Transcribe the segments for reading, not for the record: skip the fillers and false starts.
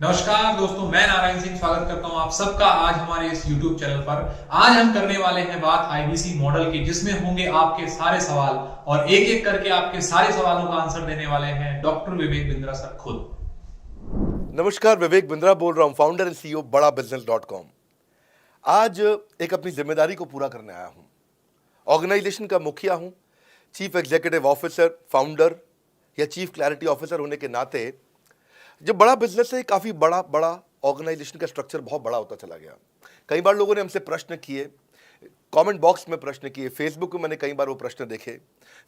नमस्कार दोस्तों, मैं नारायण सिंह स्वागत करता हूं आप सबका आज हमारे इस YouTube चैनल पर। आज हम करने वाले हैं बात आईबीसी मॉडल की, जिसमें होंगे आपके सारे सवाल और एक एक करके आपके सारे सवालों का आंसर देने वाले हैं डॉक्टर विवेक बिंद्रा सर खुद। नमस्कार, विवेक बिंद्रा बोल रहा हूं, फाउंडर एंड सीईओ बड़ा बिजनेस.com। आज एक अपनी जिम्मेदारी को पूरा करने आया हूं। ऑर्गेनाइजेशन का मुखिया हूं, चीफ एग्जीक्यूटिव ऑफिसर, फाउंडर या चीफ क्लैरिटी ऑफिसर होने के नाते जब बड़ा बिजनेस है, काफी बड़ा बड़ा ऑर्गेनाइजेशन का स्ट्रक्चर बहुत बड़ा होता चला गया। कई बार लोगों ने हमसे प्रश्न किए, कमेंट बॉक्स में प्रश्न किए, फेसबुक पे मैंने कई बार वो प्रश्न देखे।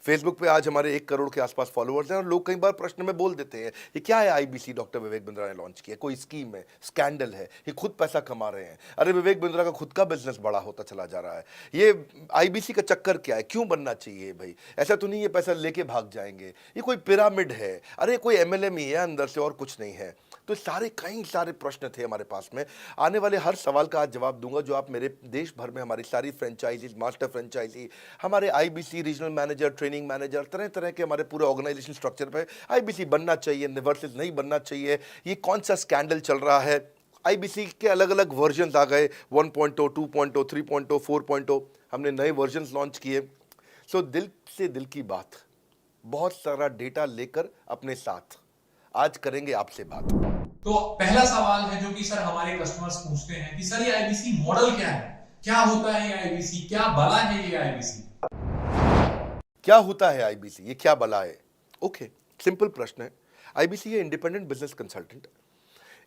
फेसबुक पे आज हमारे 1 करोड़ के आसपास फॉलोअर्स हैं और लोग कई बार प्रश्न में बोल देते हैं, ये क्या है आईबीसी डॉक्टर विवेक बिंद्रा ने लॉन्च किया, कोई स्कीम है, स्कैंडल है, ये खुद पैसा कमा रहे हैं। अरे विवेक बिंद्रा का खुद का बिजनेस बड़ा होता चला जा रहा है, ये आईबीसी का चक्कर क्या है, क्यों बनना चाहिए भाई? ऐसा तो नहीं ये पैसा लेके भाग जाएंगे, ये कोई पिरामिड है, अरे कोई एमएलएम ही है अंदर से और कुछ नहीं है। तो कई सारे प्रश्न थे हमारे पास में। आने वाले हर सवाल का आज जवाब दूंगा जो आप मेरे देश भर में हमारी सारी फ्रेंचाइजीज, मास्टर फ्रेंचाइजी, हमारे IBC regional manager, training manager, तरह तरह के हमारे पूरे ऑर्गेनाइजेशन स्ट्रक्चर पे आईबीसी बनना चाहिए वर्सेस नहीं बनना चाहिए, ये कौन सा स्कैंडल चल रहा है। आईबीसी के अलग अलग वर्जन आ गए, 1.0, 2.0, 3.0, 4.0, हमने नए वर्जन लॉन्च किए। सो दिल से दिल की बात, बहुत सारा डेटा लेकर अपने साथ आज करेंगे आपसे बात। तो पहला सवाल है जो कि सर हमारे कस्टमर्स पूछते हैं कि सर ये आईबीसी मॉडल क्या है, क्या होता है ये आईबीसी, क्या बला है ये आईबीसी? क्या होता है आईबीसी, ये क्या बला है? ओके, सिंपल प्रश्न है। आईबीसी है इंडिपेंडेंट बिजनेस कंसल्टेंट।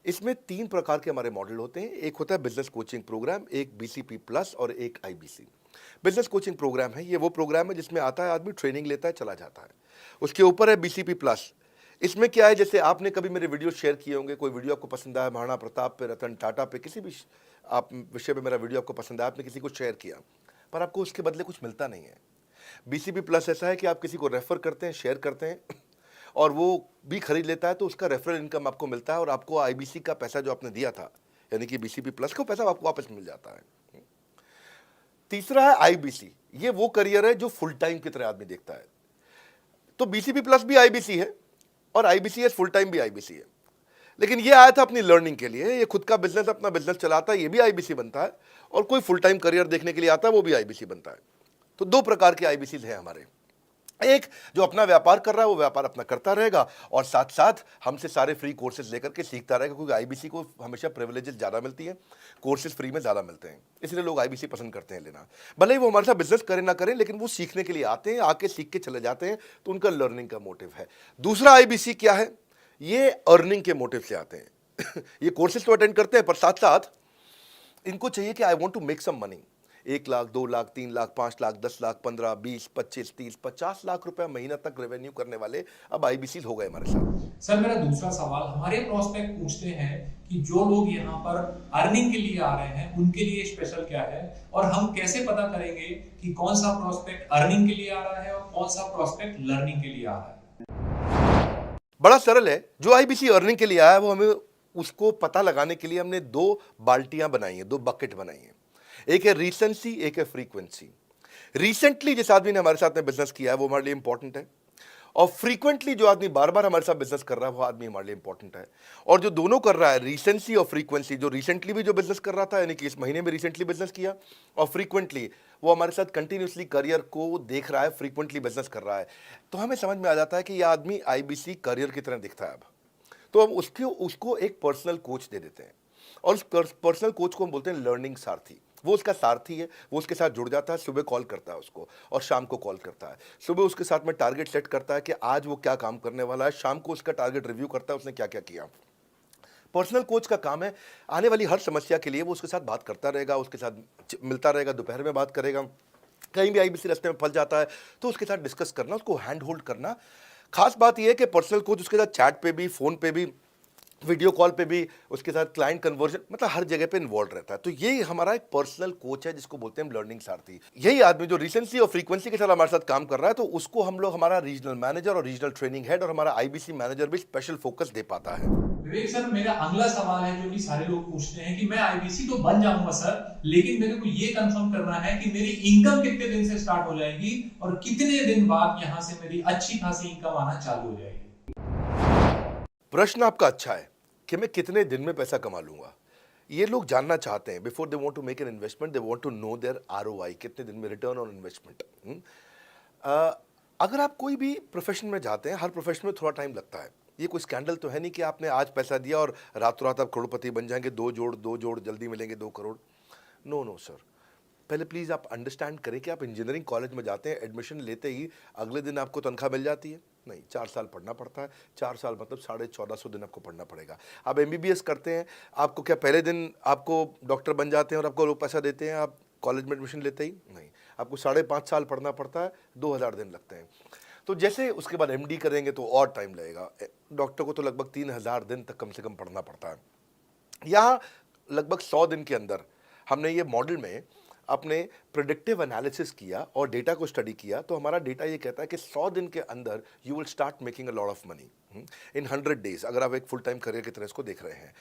इसमें 3 प्रकार के हमारे मॉडल होते हैं। एक होता है बिजनेस कोचिंग प्रोग्राम, एक बीसीपी प्लस और एक आईबीसी। बिजनेस कोचिंग प्रोग्राम है, ये वो प्रोग्राम है जिसमें आता है आदमी, ट्रेनिंग लेता है, चला जाता है। उसके ऊपर है बीसीपी प्लस। इसमें क्या है, जैसे आपने कभी मेरे वीडियो शेयर किए होंगे, कोई वीडियो आपको पसंद आया, महाराणा प्रताप पे, रतन टाटा पे, किसी भी आप विषय पे मेरा वीडियो आपको पसंद आया, आपने किसी को शेयर किया, पर आपको उसके बदले कुछ मिलता नहीं है। बीसीपी प्लस ऐसा है कि आप किसी को रेफर करते हैं, शेयर करते हैं और वो भी खरीद लेता है, तो उसका रेफरल इनकम आपको मिलता है और आपको आईबीसी का पैसा जो आपने दिया था, यानी कि बीसीपी प्लस का पैसा आपको वापस मिल जाता है। तीसरा है आईबीसी, ये वो करियर है जो फुल टाइम की तरह आदमी देखता है। तो बीसीपी प्लस भी आईबीसी है और आईबीसीएस फुल टाइम भी आईबीसी है। लेकिन ये आया था अपनी लर्निंग के लिए, ये खुद का बिजनेस, अपना बिजनेस चलाता है, ये भी आईबीसी बनता है, और कोई फुल टाइम करियर देखने के लिए आता है, वो भी आईबीसी बनता है। तो 2 प्रकार के आईबीसी हैं हमारे। एक जो अपना व्यापार कर रहा है वो व्यापार अपना करता रहेगा और साथ साथ हमसे सारे फ्री कोर्सेज लेकर के सीखता रहेगा, क्योंकि आईबीसी को हमेशा प्रिविलेजेस ज़्यादा मिलती है, कोर्सेज फ्री में ज़्यादा मिलते हैं, इसलिए लोग आईबीसी पसंद करते हैं लेना। भले ही वो हमारे साथ बिजनेस करें ना करें, लेकिन वो सीखने के लिए आते हैं, आके सीख के चले जाते हैं, तो उनका लर्निंग का मोटिव है। दूसरा आईबीसी क्या है, ये अर्निंग के मोटिव से आते हैं ये कोर्सेज तो अटेंड करते हैं, पर साथ साथ इनको चाहिए कि I want to make some money. 1 lakh, 2 lakh, 3 lakh, 5 lakh, 10 lakh, 15, 20, 25, 30, 50 lakh रुपए महीना तक रेवेन्यू करने वाले अब आईबीसी हो गए हमारे साथ। सर मेरा दूसरा सवाल, हमारे प्रोस्पेक्ट पूछते हैं कि जो लोग यहाँ पर अर्निंग के लिए आ रहे हैं उनके लिए स्पेशल क्या है, और हम कैसे पता करेंगे कि कौन सा प्रोस्पेक्ट अर्निंग के लिए आ रहा है और कौन सा प्रोस्पेक्ट लर्निंग के लिए आ रहा है? बड़ा सरल है, जो आईबीसी अर्निंग के लिए आया है वो हमें उसको पता लगाने के लिए हमने 2 बाल्टियां बनाई हैं, 2 बकेट बनाई हैं। एक है रीसेंसी, एक है फ्रीक्वेंसी। रिसेंटली जिस आदमी ने हमारे साथ में बिजनेस किया है वो हमारे लिए इंपॉर्टेंट है, और फ्रीक्वेंटली जो आदमी बार बार हमारे साथ बिजनेस कर रहा है वो आदमी हमारे लिए इंपॉर्टेंट है। और जो दोनों कर रहा है, रिसेंसी और फ्रीक्वेंसी, जो रिसेंटली भी जो बिजनेस कर रहा था, यानी कि इस महीने में रिसेंटली बिजनेस किया, और फ्रीक्वेंटली वो हमारे साथ कंटिन्यूसली करियर को देख रहा है, फ्रीक्वेंटली बिजनेस कर रहा है, तो हमें समझ में आ जाता है कि यह आदमी आईबीसी करियर की तरह दिखता है अब। तो हम उसको एक पर्सनल कोच दे देते हैं, और उस पर्सनल कोच को हम बोलते हैं लर्निंग सारथी। वो उसका सारथी है, वो उसके साथ जुड़ जाता है, सुबह कॉल करता है उसको और शाम को कॉल करता है। सुबह उसके साथ में टारगेट सेट करता है कि आज वो क्या काम करने वाला है, शाम को उसका टारगेट रिव्यू करता है उसने क्या क्या किया। पर्सनल कोच का काम है आने वाली हर समस्या के लिए वो उसके साथ बात करता रहेगा, उसके साथ मिलता रहेगा, दोपहर में बात करेगा, कहीं भी आईबीसी रास्ते में फंस जाता है तो उसके साथ डिस्कस करना, उसको हैंड होल्ड करना। खास बात यह है कि पर्सनल कोच उसके साथ चैट पे भी, फोन पे भी, वीडियो कॉल पे भी, उसके साथ क्लाइंट कन्वर्जन, मतलब हर जगह पे इन्वॉल्व रहता है। तो ये हमारा एक पर्सनल कोच है जिसको बोलते हैं हम लर्निंग सारथी। यही आदमी जो रिसेंसी और फ्रीक्वेंसी के साथ हमारे साथ काम कर रहा है, तो उसको हम लोग हमारा रीजनल मैनेजर और रीजनल ट्रेनिंग हेड और हमारा आईबीसी मैनेजर भी स्पेशल फोकस दे पाता है। विवेक सर, मेरा अगला सवाल है जो कि सारे लोग पूछते हैं कि मैं आईबीसी तो बन जाऊंगा सर, लेकिन मेरे को ये कंफर्म करना है कि मेरी इनकम कितने दिन से स्टार्ट हो जाएगी और कितने दिन बाद यहां से मेरी अच्छी खासी इनकम आना चालू हो जाएगी? प्रश्न आपका अच्छा है। कि मैं कितने दिन में पैसा कमा लूंगा। ये लोग जानना चाहते हैं। Before they want to make an investment, they want to know their ROI, कितने दिन में रिटर्न ऑन इन्वेस्टमेंट। अगर आप कोई भी प्रोफेशन में जाते हैं, हर प्रोफेशन में थोड़ा टाइम लगता है। ये कोई स्कैंडल तो है नहीं कि आपने आज पैसा दिया और रातों रात आप करोड़पति बन जाएंगे, दो जोड़ जल्दी मिलेंगे 2 करोड़। नो नो सर, पहले प्लीज़ आप अंडरस्टैंड करें कि आप इंजीनियरिंग कॉलेज में जाते हैं, एडमिशन लेते ही अगले दिन आपको तनख्वाह मिल जाती है? नहीं, 4 साल पढ़ना पड़ता है। 4 साल मतलब 1450 दिन आपको पढ़ना पड़ेगा। आप एमबीबीएस करते हैं, आपको क्या पहले दिन आपको डॉक्टर बन जाते हैं और आपको लोग पैसा देते हैं आप कॉलेज में एडमिशन लेते ही? नहीं, आपको 5.5 साल पढ़ना पड़ता है, 2000 दिन लगते हैं। तो जैसे उसके बाद एमडी करेंगे तो और टाइम लगेगा। डॉक्टर को तो लगभग 3000 दिन तक कम से कम पढ़ना पड़ता है। यहाँ लगभग 100 दिन के अंदर हमने ये मॉडल में अपने प्रेडिक्टिव एनालिसिस किया और डेटा को स्टडी किया, तो हमारा डेटा ये कहता है कि 100 दिन के अंदर you will start making a lot of money in 100 days, अगर आप एक फुल टाइम करियर की तरह इसको देख रहे हैं।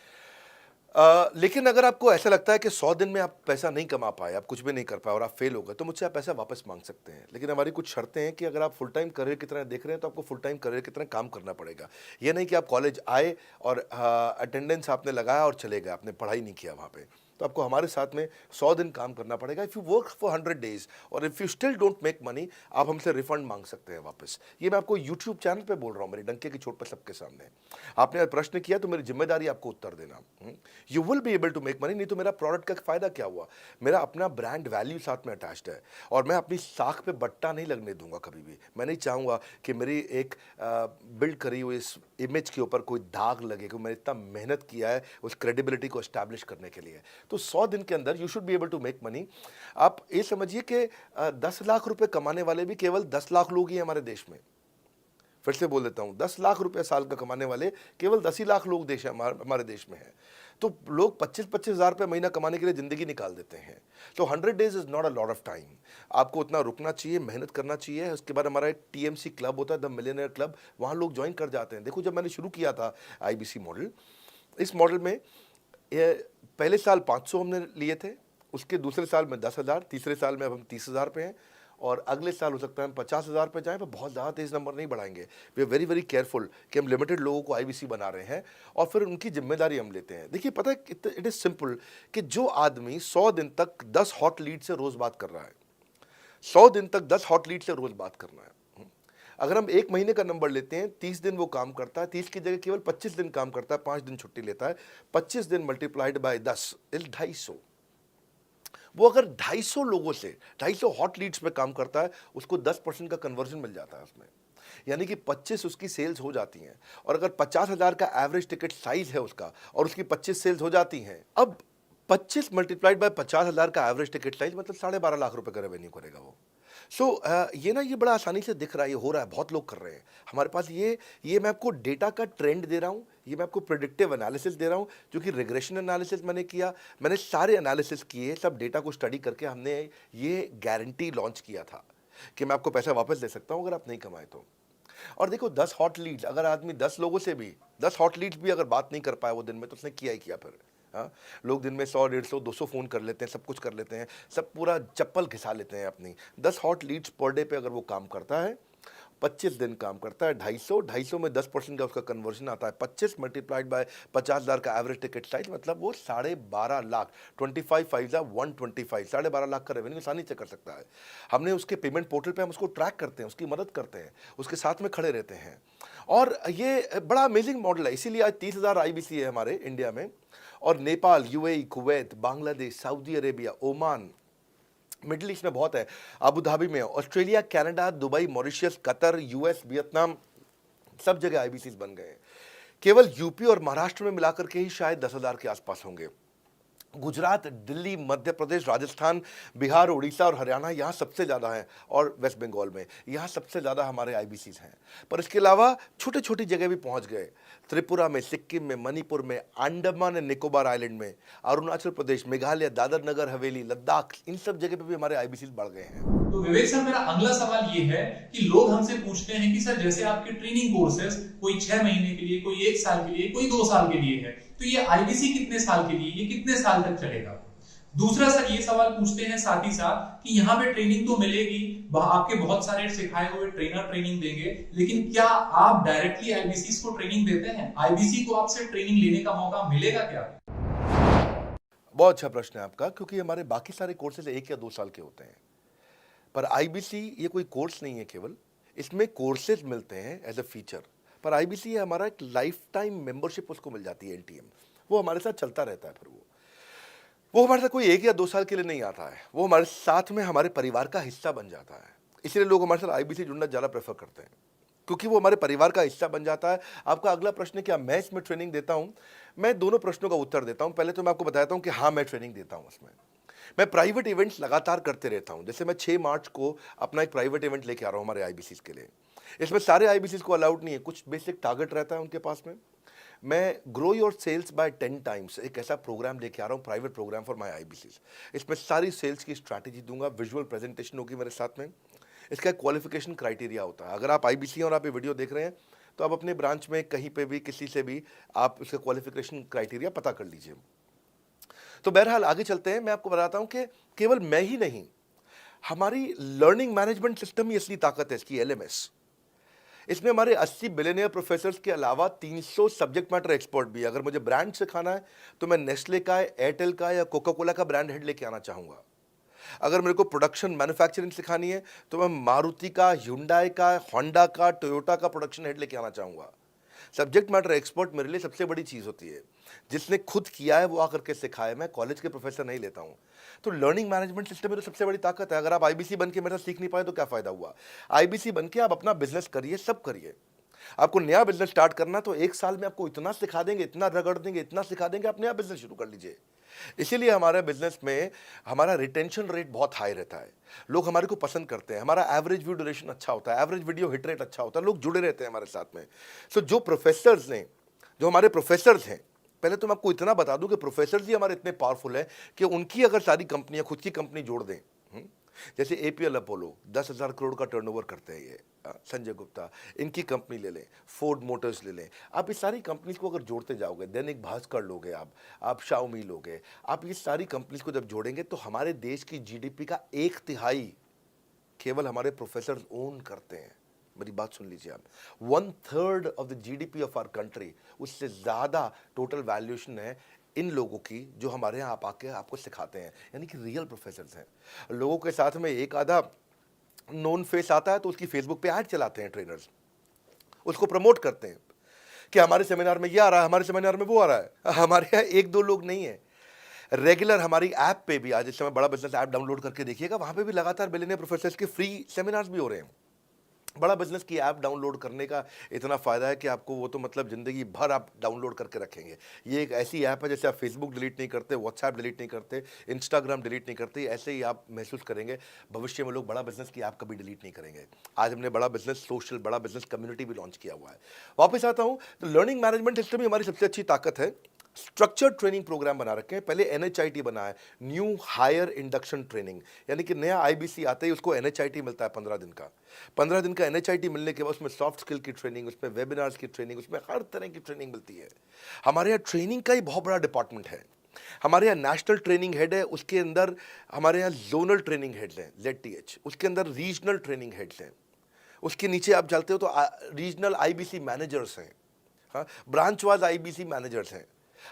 लेकिन अगर आपको ऐसा लगता है कि 100 दिन में आप पैसा नहीं कमा पाए, आप कुछ भी नहीं कर पाए और आप फेल हो गए, तो मुझसे आप पैसा वापस मांग सकते हैं। लेकिन हमारी कुछ शर्तें हैं कि अगर आप फुल टाइम करियर की तरह देख रहे हैं तो आपको फुल टाइम करियर की तरह काम करना पड़ेगा। ये नहीं कि आप कॉलेज आए और अटेंडेंस आपने लगाया और चले गए, आपने पढ़ाई नहीं किया वहाँ पे। तो आपको हमारे साथ में 100 दिन काम करना पड़ेगा। If you work for 100 days और if you still don't make money, आप हमसे रिफंड मांग सकते हैं वापस। ये मैं आपको यूट्यूब चैनल पे बोल रहा हूँ, मेरे डंके की चोट पर सबके सामने। आपने प्रश्न किया तो मेरी जिम्मेदारी आपको उत्तर देना। You will be able to make money, नहीं तो मेरा प्रोडक्ट का फ़ायदा क्या हुआ? मेरा अपना ब्रांड वैल्यू साथ में अटैच्ड है और मैं अपनी साख पे बट्टा नहीं लगने दूंगा कभी भी। मैं नहीं चाहूँगा कि मेरी एक बिल्ड करी हुई इस इमेज के ऊपर कोई दाग लगे, कि मैंने इतना मेहनत किया है उस क्रेडिबिलिटी को एस्टैब्लिश करने के लिए। तो 100 दिन के अंदर you should be able to make money. आप ये समझिए कि 10 लाख रुपए कमाने वाले भी केवल 10 लाख लोग ही हमारे देश में। फिर से बोल देता हूं, 10 लाख रुपए साल का कमाने वाले केवल 10 ही लाख लोग देश हमारे देश में हैं। तो लोग 25-25 हज़ार रुपये महीना कमाने के लिए ज़िंदगी निकाल देते हैं। तो 100 days is not a lot of time. आपको उतना रुकना चाहिए, मेहनत करना चाहिए। उसके बाद हमारा एक टीएमसी क्लब होता है, द मिलियनेयर क्लब, वहाँ लोग ज्वाइन कर जाते हैं। देखो, जब मैंने शुरू किया था आईबीसी मॉडल, इस मॉडल में पहले साल 500 हमने लिए थे, उसके दूसरे साल में 10,000, तीसरे साल में अब हम 30,000 पे हैं और अगले साल हो सकता है हम 50,000 पे जाएं, पर बहुत ज़्यादा तेज़ नंबर नहीं बढ़ाएंगे। We are very very careful कि हम लिमिटेड लोगों को आईबीसी बना रहे हैं और फिर उनकी जिम्मेदारी हम लेते हैं। देखिए, पता है इट इज़ सिंपल कि जो आदमी 100 दिन तक 10 हॉट लीड से रोज़ बात कर रहा है, 100 दिन तक 10 हॉट लीड से रोज़ बात करना है। अगर हम 1 महीने का नंबर लेते हैं, 30 दिन वो काम करता है, 30 की जगह केवल 25 दिन काम करता है, 5 दिन छुट्टी लेता है, 25 दिन मल्टीप्लाइड बाय 10 इज 250। वो अगर 250 लोगों से 250 हॉट लीड्स पे काम करता है, उसको 10% का कन्वर्जन मिल जाता है उसमें, यानी कि 25 उसकी सेल्स हो जाती हैं। और अगर 50,000 का एवरेज टिकट साइज है उसका और उसकी 25 सेल्स हो जाती हैं, अब 25 मल्टीप्लाइड बाय 50,000 का एवरेज टिकट साइज मतलब 12.5 लाख रुपए का रेवेन्यू करेगा वो। ये बड़ा आसानी से दिख रहा है, ये हो रहा है, बहुत लोग कर रहे हैं हमारे पास। ये मैं आपको डेटा का ट्रेंड दे रहा हूँ, ये मैं आपको प्रेडिक्टिव एनालिसिस दे रहा हूँ, जो कि रिग्रेशन एनालिसिस मैंने किया। मैंने सारे एनालिसिस किए, सब डेटा को स्टडी करके हमने ये गारंटी लॉन्च किया था कि मैं आपको पैसा वापस दे सकता हूँ अगर आप नहीं कमाए तो। और देखो, 10 हॉट लीड्स, अगर आदमी 10 लोगों से भी 10 हॉट लीड्स भी अगर बात नहीं कर पाया वो दिन में, तो उसने किया ही किया फिर। हाँ, लोग दिन में 100, 150, 200 फ़ोन कर लेते हैं, सब कुछ कर लेते हैं, सब पूरा चप्पल घिसा लेते हैं अपनी। 10 हॉट लीड्स पर डे पे अगर वो काम करता है, 25 दिन काम करता है, 250 में 10% का उसका कन्वर्जन आता है, 25 मल्टीप्लाइड बाय 50,000 का एवरेज टिकट साइज, मतलब वो 12.5 लाख, 25 5 125, 12.5 लाख का रेवेन्यू आसानी से कर सकता है। हमने उसके पेमेंट पोर्टल पे हम उसको ट्रैक करते हैं, उसकी मदद करते हैं, उसके साथ में खड़े रहते हैं। और ये बड़ा अमेजिंग मॉडल है, इसीलिए आज 30,000 आईबीसी है हमारे इंडिया में। और Nepal, UAE, Kuwait, Bangladesh, Saudi Arabia, Oman, middle east में बहुत है, अबू धाबी में, Australia, Canada, Dubai, Mauritius, Qatar, US, Vietnam, सब जगह आईबीसीज बन गए हैं। केवल यूपी और महाराष्ट्र में मिलाकर के ही शायद 10,000 के आसपास होंगे। गुजरात, दिल्ली, मध्य प्रदेश, राजस्थान, बिहार, उड़ीसा और हरियाणा यहाँ सबसे ज़्यादा हैं, और वेस्ट बंगाल में यहाँ सबसे ज़्यादा हमारे आईबीसीज हैं। पर इसके अलावा छोटी छोटी जगह भी पहुँच गए, त्रिपुरा में, सिक्किम में, मणिपुर में, अंडमान एंड निकोबार आइलैंड में, अरुणाचल प्रदेश, मेघालय, दादर नगर हवेली, लद्दाख, इन सब जगह पे भी हमारे आईबीसीज बढ़ गए हैं। तो विवेक सर, मेरा अगला सवाल ये है कि लोग हमसे पूछते हैं कि सर, जैसे आपके ट्रेनिंग कोर्सेज कोई 6 महीने के लिए, कोई 1 साल के लिए, कोई 2 साल के लिए है, तो ये आईबीसी कितने साल के लिए, ये कितने साल तक चलेगा? दूसरा सर ये सवाल पूछते हैं साथ ही साथ कि यहाँ पे ट्रेनिंग तो मिलेगी, आपके बहुत सारे सिखाए हुए ट्रेनर ट्रेनिंग देंगे, लेकिन क्या आप डायरेक्टली आईबीसी को ट्रेनिंग देते हैं? आईबीसी को आपसे ट्रेनिंग लेने का मौका मिलेगा क्या? बहुत अच्छा प्रश्न है आपका, क्योंकि हमारे बाकी सारे कोर्सेज 1 या 2 साल के होते हैं, पर आईबीसी ये कोई कोर्स नहीं है केवल, इसमें कोर्सेज मिलते हैं एज अ फीचर। पर आईबीसी हमारा एक लाइफ टाइम मेंबरशिप उसको मिल जाती है, एनटीएम, वो हमारे साथ चलता रहता है। फिर वो हमारे साथ कोई 1 या 2 साल के लिए नहीं आता है, वो हमारे साथ में हमारे परिवार का हिस्सा बन जाता है। इसलिए लोग हमारे साथ आईबीसी जुड़ना ज़्यादा प्रेफर करते हैं, क्योंकि वो हमारे परिवार का हिस्सा बन जाता है। आपका अगला प्रश्न है, क्या मैं इसमें ट्रेनिंग देता हूं? मैं दोनों प्रश्नों का उत्तर देता हूं। पहले तो मैं आपको बताता हूं कि हाँ, मैं ट्रेनिंग देता हूं। उसमें मैं प्राइवेट इवेंट्स लगातार करते रहता हूं। जैसे मैं 6 मार्च को अपना एक प्राइवेट इवेंट लेके आ रहा हूं हमारे आईबीसी के लिए। इसमें सारे आईबीसी को अलाउड नहीं है, कुछ बेसिक टारगेट रहता है उनके पास में। मैं grow your sales by 10 times एक ऐसा प्रोग्राम लेके आ रहा हूँ, private program for my IBC. इसमें सारी सेल्स की स्ट्रैटेजी दूंगा, विजुअल प्रेजेंटेशन होगी मेरे साथ में। इसका एक क्वालिफिकेशन क्राइटेरिया होता है। अगर आप आईबीसी और आप ये वीडियो देख रहे हैं तो आप अपने ब्रांच में कहीं पे भी किसी से भी आप इसका क्वालिफिकेशन क्राइटेरिया पता कर लीजिए। तो बहरहाल आगे चलते हैं। मैं आपको बताता हूं कि केवल मैं ही नहीं, हमारी लर्निंग मैनेजमेंट सिस्टम ही असली ताकत है इसकी, एलएमएस। इसमें हमारे 80 बिलियनियर प्रोफेसर्स के अलावा 300 सब्जेक्ट मैटर एक्सपर्ट भी है। अगर मुझे ब्रांड सिखाना है तो मैं नेस्ले का, एयरटेल का या कोका कोला का ब्रांड हेड लेके आना चाहूंगा। अगर मेरे को प्रोडक्शन मैन्युफैक्चरिंग सिखानी है तो मैं मारुति का, ह्युंडई का, होंडा का, टोयोटा का प्रोडक्शन हेड लेके आना चाहूंगा। सब्जेक्ट मैटर एक्सपर्ट मेरे लिए सबसे बड़ी चीज़ होती है। जिसने खुद किया है वो आकर के सिखाए। मैं कॉलेज के प्रोफेसर नहीं लेता हूँ। तो लर्निंग मैनेजमेंट सिस्टम में तो सबसे बड़ी ताकत है। अगर आप आईबीसी बन के मेरे साथ सीख नहीं पाए तो क्या फ़ायदा हुआ? आईबीसी बन के आप अपना बिजनेस करिए, सब करिए। आपको नया बिजनेस स्टार्ट करना तो 1 साल में आपको इतना सिखा देंगे, इतना रगड़ देंगे, इतना सिखा देंगे, आप नया बिजनेस शुरू कर लीजिए। इसीलिए हमारे बिजनेस में हमारा रिटेंशन रेट बहुत हाई रहता है। लोग हमारे को पसंद करते हैं। हमारा एवरेज व्यू ड्यूरेशन अच्छा होता है, एवरेज वीडियो हिट रेट अच्छा होता है, लोग जुड़े रहते हैं हमारे साथ में। सो जो प्रोफेसर्स ने, जो हमारे प्रोफेसर्स हैं, पहले तो मैं आपको इतना बता दूं कि प्रोफेसर्स ही हमारे इतने पावरफुल हैं कि उनकी अगर सारी कंपनियां खुद की कंपनी जोड़ दें, जैसे एपीएल अपोलो 10,000 करोड़ का टर्नओवर करते हैं ये, संजय गुप्ता, इनकी कंपनी ले लें, फोर्ड मोटर्स ले लें। आप इस सारी कंपनीज को अगर जोड़ते जाओगे, दैनिक भास्कर लोगे, आप शाओमी लोगे, आप ये सारी कंपनीज को जब जोड़ेंगे तो हमारे देश की जीडीपी का 1/3 केवल हमारे प्रोफेसर ओन करते हैं। मेरी बात सुन लीजिए आप, 1/3 of the GDP of our country, उससे ज़्यादा टोटल वैल्यूएशन है इन लोगों की जो हमारे यहाँ आप आके आपको सिखाते हैं, यानी कि रियल प्रोफेसर्स हैं। लोगों के साथ में एक आधा नोन फेस आता है तो उसकी फेसबुक पे ऐड चलाते हैं ट्रेनर्स, उसको प्रमोट करते हैं कि हमारे सेमिनार में ये आ रहा है, हमारे सेमिनार में वो आ रहा है। हमारे यहाँ 1-2 लोग नहीं है, रेगुलर हमारी ऐप पे भी, आज इस समय बड़ा बिजनेस ऐप डाउनलोड करके देखिएगा, वहाँ पे भी लगातार बिलियनियर प्रोफेसर्स के फ्री सेमिनार्स भी हो रहे हैं। बड़ा बिजनेस की ऐप डाउनलोड करने का इतना फ़ायदा है कि आपको वो तो मतलब ज़िंदगी भर आप डाउनलोड करके रखेंगे। ये एक ऐसी ऐप है जैसे आप फेसबुक डिलीट नहीं करते, व्हाट्सएप डिलीट नहीं करते, इंस्टाग्राम डिलीट नहीं करते, ऐसे ही आप महसूस करेंगे। भविष्य में लोग बड़ा बिजनेस की ऐप कभी डिलीट नहीं करेंगे। आज हमने बड़ा बिजनेस सोशल, बड़ा बिजनेस कम्युनिटी भी लॉन्च किया हुआ है। वापस आता हूँ तो लर्निंग मैनेजमेंट सिस्टम ही हमारी सबसे अच्छी ताकत है। स्ट्रक्चर्ड ट्रेनिंग प्रोग्राम बना रखे हैं। पहले एनएचआईटी बना है, न्यू हायर इंडक्शन ट्रेनिंग, यानी कि नया आईबीसी आते ही उसको एनएचआईटी मिलता है 15 दिन का। 15 दिन का एनएचआईटी मिलने के बाद उसमें सॉफ्ट स्किल की ट्रेनिंग, उसमें वेबिनार्स की ट्रेनिंग, उसमें हर तरह की ट्रेनिंग मिलती है। हमारे यहाँ ट्रेनिंग का ही बहुत बड़ा डिपार्टमेंट है। हमारे यहाँ नेशनल ट्रेनिंग हेड है, उसके अंदर हमारे यहाँ जोनल ट्रेनिंग हेड्स हैं, ZTH, उसके अंदर रीजनल ट्रेनिंग हेड्स हैं, उसके नीचे आप चलते हो तो रीजनल आईबीसी मैनेजर्स हैं, हाँ, ब्रांच वाइज आईबीसी मैनेजर्स हैं।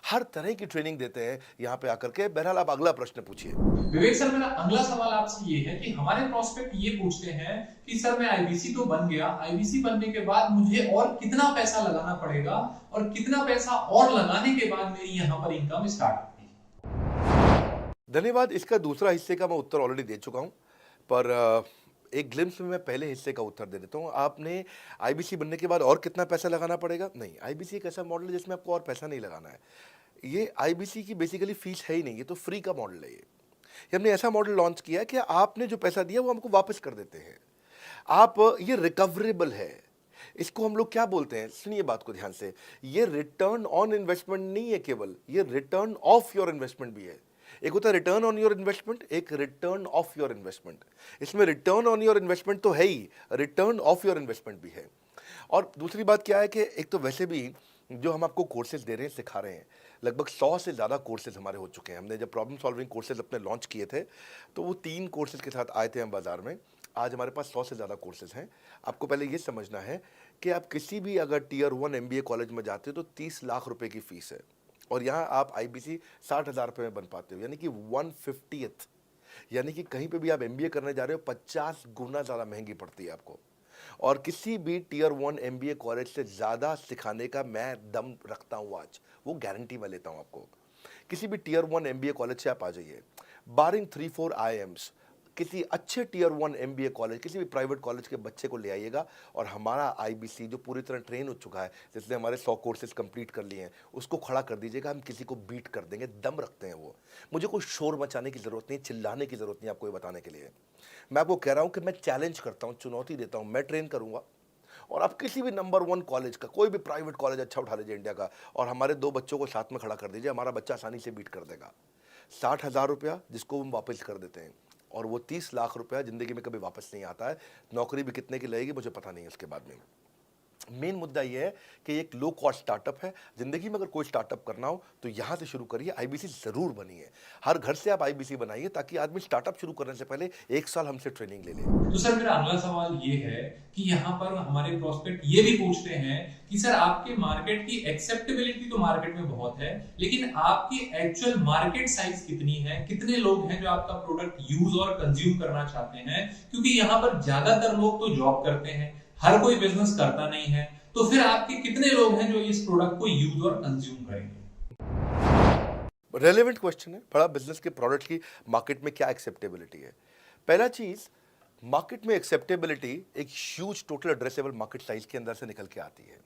हर तरह की ट्रेनिंग देते हैं यहाँ पे आकर के। बहरहाल आप अगला प्रश्न पूछिए। विवेक सर, मेरा अगला सवाल आपसे ये है कि हमारे प्रोस्पेक्ट ये पूछते हैं कि सर मैं आईबीसी तो बन गया, आईबीसी बनने के बाद मुझे और कितना पैसा लगाना पड़ेगा और कितना पैसा और लगाने के बाद मेरी यहाँ पर इनकम स्टार्ट होगी? धन्यवाद। इसका दूसरा हिस्से का मैं उत्तर ऑलरेडी दे चुका हूँ, पर एक ग्लिम्स में मैं पहले हिस्से का उत्तर दे देता हूँ। आपने आईबीसी बनने के बाद और कितना पैसा लगाना पड़ेगा? नहीं, आईबीसी एक ऐसा मॉडल है जिसमें आपको और पैसा नहीं लगाना है। ये आईबीसी की बेसिकली फीस है ही नहीं, ये तो फ्री का मॉडल है। ये हमने ऐसा मॉडल लॉन्च किया कि आपने जो पैसा दिया वो हमको वापस कर देते हैं। आप, ये रिकवरेबल है। इसको हम लोग क्या बोलते हैं, सुनिए बात को ध्यान से, ये रिटर्न ऑन इन्वेस्टमेंट नहीं है केवल, ये रिटर्न ऑफ योर इन्वेस्टमेंट भी है। एक होता है रिटर्न ऑन योर इन्वेस्टमेंट, एक रिटर्न ऑफ योर इन्वेस्टमेंट। इसमें रिटर्न ऑन योर इन्वेस्टमेंट तो है ही, रिटर्न ऑफ योर इन्वेस्टमेंट भी है। और दूसरी बात क्या है कि एक तो वैसे भी जो हम आपको कोर्सेज दे रहे हैं, सिखा रहे हैं, लगभग 100 से ज़्यादा कोर्सेज हमारे हो चुके हैं। हमने जब प्रॉब्लम सॉल्विंग कोर्सेज अपने लॉन्च किए थे तो वो 3 कोर्सेज के साथ आए थे हम बाज़ार में। आज हमारे पास 100 से ज़्यादा कोर्सेज हैं। आपको पहले ये समझना है कि आप किसी भी अगर टियर 1 एमबीए कॉलेज में जाते हो तो 30 लाख रुपए की फ़ीस है और यहाँ आप आईबीसी 60,000 रुपये में बन पाते हो, यानी कि 1/50th। यानी कि कहीं पे भी आप एमबीए करने जा रहे हो 50 गुना ज़्यादा महंगी पड़ती है आपको। और किसी भी टियर 1 एमबीए कॉलेज से ज़्यादा सिखाने का मैं दम रखता हूँ आज, वो गारंटी मैं लेता हूँ आपको। किसी भी टियर 1 एमबीए कॉलेज से आप आ जाइए, बारिंग 3-4 आईएम्स, किसी अच्छे टियर 1 एमबीए कॉलेज, किसी भी प्राइवेट कॉलेज के बच्चे को ले आइएगा और हमारा आईबीसी जो पूरी तरह ट्रेन हो चुका है, जिसने हमारे 100 कोर्सेज कंप्लीट कर लिए हैं, उसको खड़ा कर दीजिएगा, हम किसी को बीट कर देंगे। दम रखते हैं वो। मुझे कोई शोर मचाने की ज़रूरत नहीं, चिल्लाने की ज़रूरत नहीं आपको ये बताने के लिए। मैं आपको कह रहा हूँ कि मैं चैलेंज करता हूँ, चुनौती देता हूँ, मैं ट्रेन करूँगा और आप किसी भी नंबर 1 कॉलेज का, कोई भी प्राइवेट कॉलेज अच्छा उठा लीजिए इंडिया का और हमारे 2 बच्चों को साथ में खड़ा कर दीजिए, हमारा बच्चा आसानी से बीट कर देगा। 60,000 रुपया जिसको हम वापस कर देते हैं और वो 30 लाख रुपया ज़िंदगी में कभी वापस नहीं आता है। नौकरी भी कितने की लगेगी मुझे पता नहीं है उसके बाद में। मेन मुद्दा ये है कि एक लो कॉस्ट स्टार्टअप है। ज़िंदगी में अगर कोई स्टार्टअप करना हो तो यहाँ से शुरू करिए, आईबीसी ज़रूर बनिए। हर घर से आप आईबीसी बनाइए ताकि आदमी स्टार्टअप शुरू करने से पहले 1 साल हमसे ट्रेनिंग ले ले। तो सर मेरा अगला सवाल ये है कि यहाँ पर हमारे प्रोस्पेक्ट ये भी पूछते हैं कि सर आपके मार्केट की एक्सेप्टेबिलिटी तो मार्केट में बहुत है, लेकिन आपकी एक्चुअल मार्केट साइज कितनी है, कितने लोग हैं जो आपका प्रोडक्ट यूज और कंज्यूम करना चाहते हैं? क्योंकि यहाँ पर ज्यादातर लोग तो जॉब करते हैं, हर कोई बिजनेस करता नहीं है, तो फिर आपके कितने लोग हैं जो इस प्रोडक्ट को यूज और कंज्यूम करेंगे? रेलेवेंट क्वेश्चन है। बड़ा बिजनेस के प्रोडक्ट की मार्केट में क्या एक्सेप्टेबिलिटी है? पहला चीज, मार्केट में एक्सेप्टेबिलिटी एक huge total addressable market size के अंदर से निकल के आती है।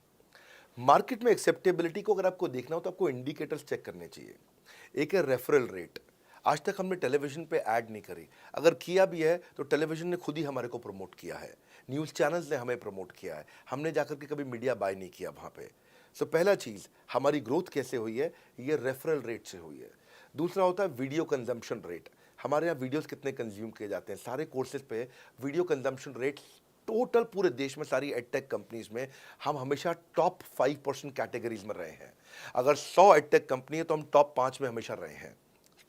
मार्केट में एक्सेप्टेबिलिटी को अगर आपको देखना हो तो आपको इंडिकेटर्स चेक करने चाहिए। एक है रेफरल रेट। आज तक हमने टेलीविजन पे ऐड नहीं करी, अगर किया भी है तो टेलीविजन ने खुद ही हमारे को प्रमोट किया है, न्यूज़ चैनल्स ने हमें प्रमोट किया है, हमने जाकर के कभी मीडिया बाय नहीं किया वहाँ पे। सो पहला चीज़, हमारी ग्रोथ कैसे हुई है, ये रेफरल रेट से हुई है। दूसरा होता है वीडियो कंजम्पशन रेट। हमारे यहाँ वीडियोस कितने कंज्यूम किए जाते हैं, सारे कोर्सेज पे वीडियो कंजम्पशन रेट टोटल पूरे देश में सारी एडटेक कंपनीज में हम हमेशा टॉप 5% कैटेगरीज में रहे हैं। अगर 100 एडटेक कंपनी है तो हम टॉप 5 में हमेशा रहे हैं।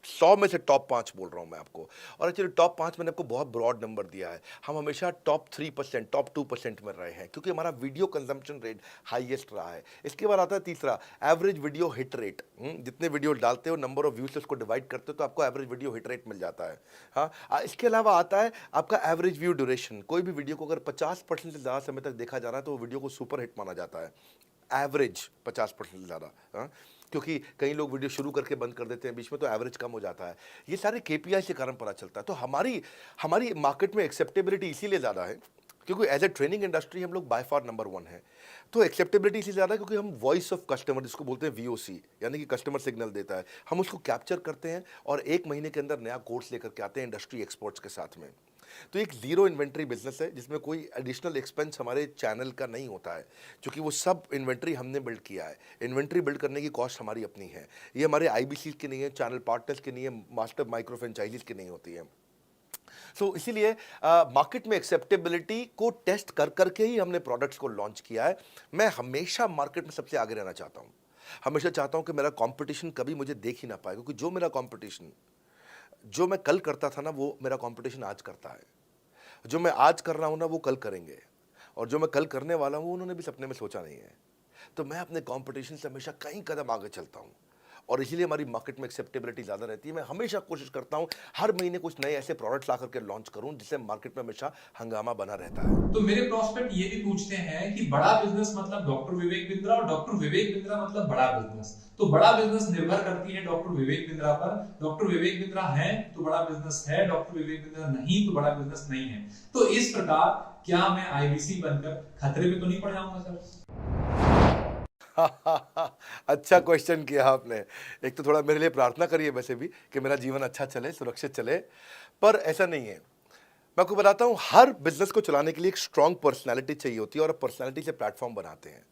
100 में से टॉप 5 बोल रहा हूँ मैं आपको। और एक्चुअली टॉप 5 मैंने आपको बहुत ब्रॉड नंबर दिया है, हम हमेशा टॉप 3%, टॉप 2% में रहे हैं क्योंकि हमारा वीडियो कंजम्पशन रेट हाईएस्ट रहा है। इसके बाद आता है तीसरा, एवरेज वीडियो हिट रेट। जितने वीडियो डालते हो, नंबर ऑफ व्यूज से उसको डिवाइड करते हो तो आपको एवरेज वीडियो हिट रेट मिल जाता है। हाँ, इसके अलावा आता है आपका एवरेज व्यू ड्यूरेशन। कोई भी वीडियो को अगर 50% से ज़्यादा समय तक देखा जा रहा है तो वो वीडियो को सुपर हिट माना जाता है। एवरेज 50% से ज़्यादा, हाँ, क्योंकि कई लोग वीडियो शुरू करके बंद कर देते हैं बीच में तो एवरेज कम हो जाता है। ये सारे केपीआई के कारण पता चलता है। तो हमारी मार्केट में एक्सेप्टेबिलिटी इसीलिए ज़्यादा है क्योंकि एज ए ट्रेनिंग इंडस्ट्री हम लोग बाय फार नंबर 1 है। तो एक्सेप्टेबिलिटी इसलिए ज़्यादा है क्योंकि हम वॉइस ऑफ कस्टमर, जिसको बोलते हैं वीओसी, यानी कि कस्टमर सिग्नल देता है, हम उसको कैप्चर करते हैं और 1 महीने के अंदर नया कोर्स लेकर के आते हैं इंडस्ट्री एक्सपर्ट्स के साथ में। तो एक जीरो इन्वेंट्री बिजनेस है जिसमें कोई एडिशनल एक्सपेंस हमारे चैनल का नहीं होता है, क्योंकि वो सब इन्वेंट्री हमने बिल्ड किया है। इन्वेंट्री बिल्ड करने की कॉस्ट हमारी अपनी है, ये हमारे आईबीसी की नहीं है, चैनल पार्टनर्स की नहीं है, मास्टर माइक्रो फ्रेंचाइजीज की नहीं होती है। सो इसीलिए मार्केट में एक्सेप्टेबिलिटी को टेस्ट कर करके ही हमने प्रोडक्ट्स को लॉन्च किया है। मैं हमेशा मार्केट में सबसे आगे रहना चाहता हूँ, हमेशा चाहता हूँ कि मेरा कंपटीशन कभी मुझे देख ही ना पाए, क्योंकि जो मेरा कंपटीशन, जो मैं कल करता था ना, वो मेरा कंपटीशन आज करता है। जो मैं आज कर रहा हूँ ना, वो कल करेंगे, और जो मैं कल करने वाला हूँ उन्होंने भी सपने में सोचा नहीं है। तो मैं अपने कंपटीशन से हमेशा कई कदम आगे चलता हूँ और इसीलिए हमारी मार्केट में एक्सेप्टेबिलिटी ज़्यादा रहती है। मैं हमेशा कोशिश करता हूँ हर महीने कुछ नए ऐसे प्रोडक्ट्स ला करके लॉन्च करूँ जिससे मार्केट में हमेशा हंगामा बना रहता है। तो मेरे प्रोस्पेक्ट ये भी पूछते हैं कि बड़ा बिजनेस मतलब डॉक्टर विवेक बिंद्रा और डॉक्टर विवेक बिंद्रा मतलब बड़ा बिजनेस। तो बड़ा बिजनेस निर्भर करती है डॉक्टर विवेक बिंद्रा पर। डॉक्टर विवेक बिंद्रा है तो बड़ा बिजनेस है, डॉक्टर विवेक बिंद्रा नहीं तो बड़ा बिजनेस नहीं है। तो इस प्रकार क्या मैं आईबीसी बनकर खतरे में तो नहीं पड़ जाऊंगा सर? अच्छा क्वेश्चन किया आपने। एक तो थोड़ा मेरे लिए प्रार्थना करिए वैसे भी कि मेरा जीवन अच्छा चले, सुरक्षित चले, पर ऐसा नहीं है। मैं आपको बताता हूँ, हर बिजनेस को चलाने के लिए एक स्ट्रांग पर्सनालिटी चाहिए होती है और पर्सनालिटी से प्लेटफॉर्म बनाते हैं।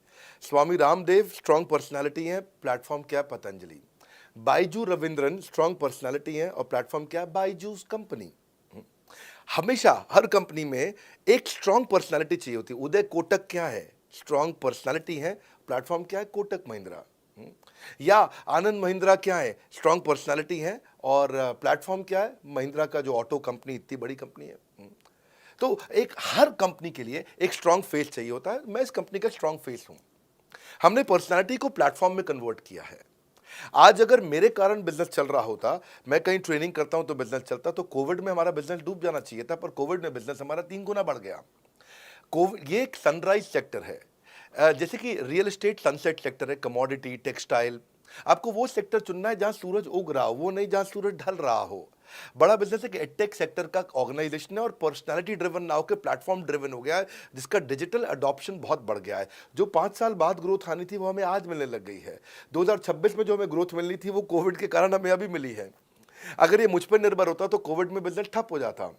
स्वामी रामदेव स्ट्रांग पर्सनालिटी है, प्लेटफॉर्म क्या है? पतंजलि। बाइजू रविंद्रन स्ट्रांग पर्सनालिटी है और प्लेटफॉर्म क्या है? बाइजूस कंपनी। हमेशा हर कंपनी में एक स्ट्रांग पर्सनालिटी चाहिए होती है। उदय कोटक क्या है? स्ट्रांग पर्सनालिटी है, प्लेटफॉर्म क्या है? कोटक महिंद्रा। या आनंद महिंद्रा क्या है, स्ट्रॉन्ग पर्सनालिटी है, और प्लेटफॉर्म क्या है, महिंद्रा का जो ऑटो कंपनी इतनी बड़ी कंपनी है। तो एक हर कंपनी के लिए एक स्ट्रॉन्ग फेस चाहिए होता है। मैं इस कंपनी का स्ट्रॉन्ग फेस हूं। हमने पर्सनालिटी को प्लेटफॉर्म में कन्वर्ट किया है। आज अगर मेरे कारण बिजनेस चल रहा होता, मैं कहीं ट्रेनिंग करता हूं तो बिजनेस चलता, तो कोविड में हमारा बिजनेस डूब जाना चाहिए था, पर कोविड में बिजनेस हमारा 3 गुना बढ़ गया। कोविड ये एक सनराइज सेक्टर है, जैसे कि रियल एस्टेट सनसेट सेक्टर है, कमोडिटी, टेक्सटाइल। आपको वो सेक्टर चुनना है जहां सूरज उग रहा हो, वो नहीं जहां सूरज ढल रहा हो। बड़ा बिजनेस एक एडटेक सेक्टर का ऑर्गेनाइजेशन है और पर्सनालिटी ड्रिवन ना होकर प्लेटफॉर्म ड्रिवन हो गया है, जिसका डिजिटल अडॉप्शन बहुत बढ़ गया है। जो 5 साल बाद ग्रोथ आनी थी वो हमें आज मिलने लग गई है। 2026 में जो हमें ग्रोथ मिलनी थी वो कोविड के कारण हमें अभी मिली है। अगर ये मुझ पर निर्भर होता तो कोविड में बिजनेस ठप हो जाता।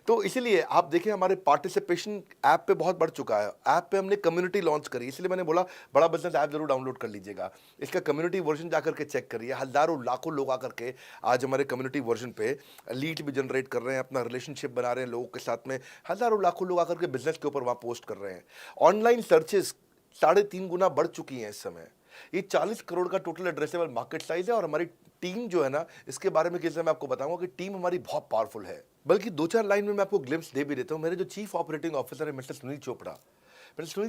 तो इसीलिए आप देखें हमारे पार्टिसिपेशन ऐप पे बहुत बढ़ चुका है। ऐप पे हमने कम्युनिटी लॉन्च करी, इसलिए मैंने बोला बड़ा बिजनेस ऐप जरूर डाउनलोड कर लीजिएगा। इसका कम्युनिटी वर्जन जाकर के चेक करिए। हजारों लाखों लोग आकर के आज हमारे कम्युनिटी वर्जन पे लीड भी जनरेट कर रहे हैं, अपना रिलेशनशिप बना रहे हैं लोगों के साथ में। हजारों लाखों लोग आकर के बिजनेस के ऊपर वहाँ पोस्ट कर रहे हैं। ऑनलाइन सर्चेस 3.5 गुना बढ़ चुकी हैं इस समय। ये 40 करोड़ का टोटल एड्रेसेबल मार्केट साइज है। और हमारी टीम जो है ना, इसके बारे में किसी मैं आपको बताऊंगा कि टीम हमारी बहुत पावरफुल है। बल्कि 2-4 लाइन में मैं आपको ग्लिम्स दे भी देता हूं। मेरे जो चीफ ऑपरेटिंग ऑफिसर है मिस्टर सुनील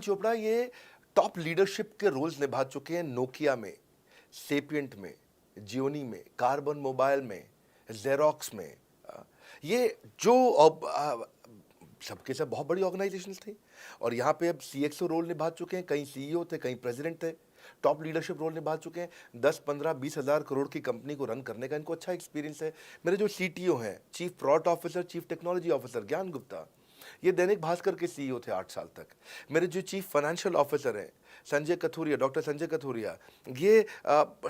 चोपड़ा, ये टॉप लीडरशिप के रोल्स निभा चुके हैं नोकिया में, सेपियंट में, जियोनी में, कार्बन मोबाइल में, जेरोक्स में। ये जो सबके सब बहुत बड़ी ऑर्गेनाइजेशंस थी और यहाँ पे अब सीएक्सओ रोल निभा चुके हैं। कहीं सीईओ थे, कहीं प्रेसिडेंट थे, टॉप लीडरशिप रोल निभा चुके हैं। 10, 15, 20 हज़ार करोड़ की कंपनी को रन करने का इनको अच्छा एक्सपीरियंस है। मेरे जो सीटीओ हैं, chief product officer, chief technology officer ज्ञान गुप्ता, ये दैनिक भास्कर के सीईओ थे 8 साल तक। मेरे जो चीफ फाइनेंशियल ऑफिसर हैं संजय कथुरिया, डॉक्टर संजय कथुरिया, ये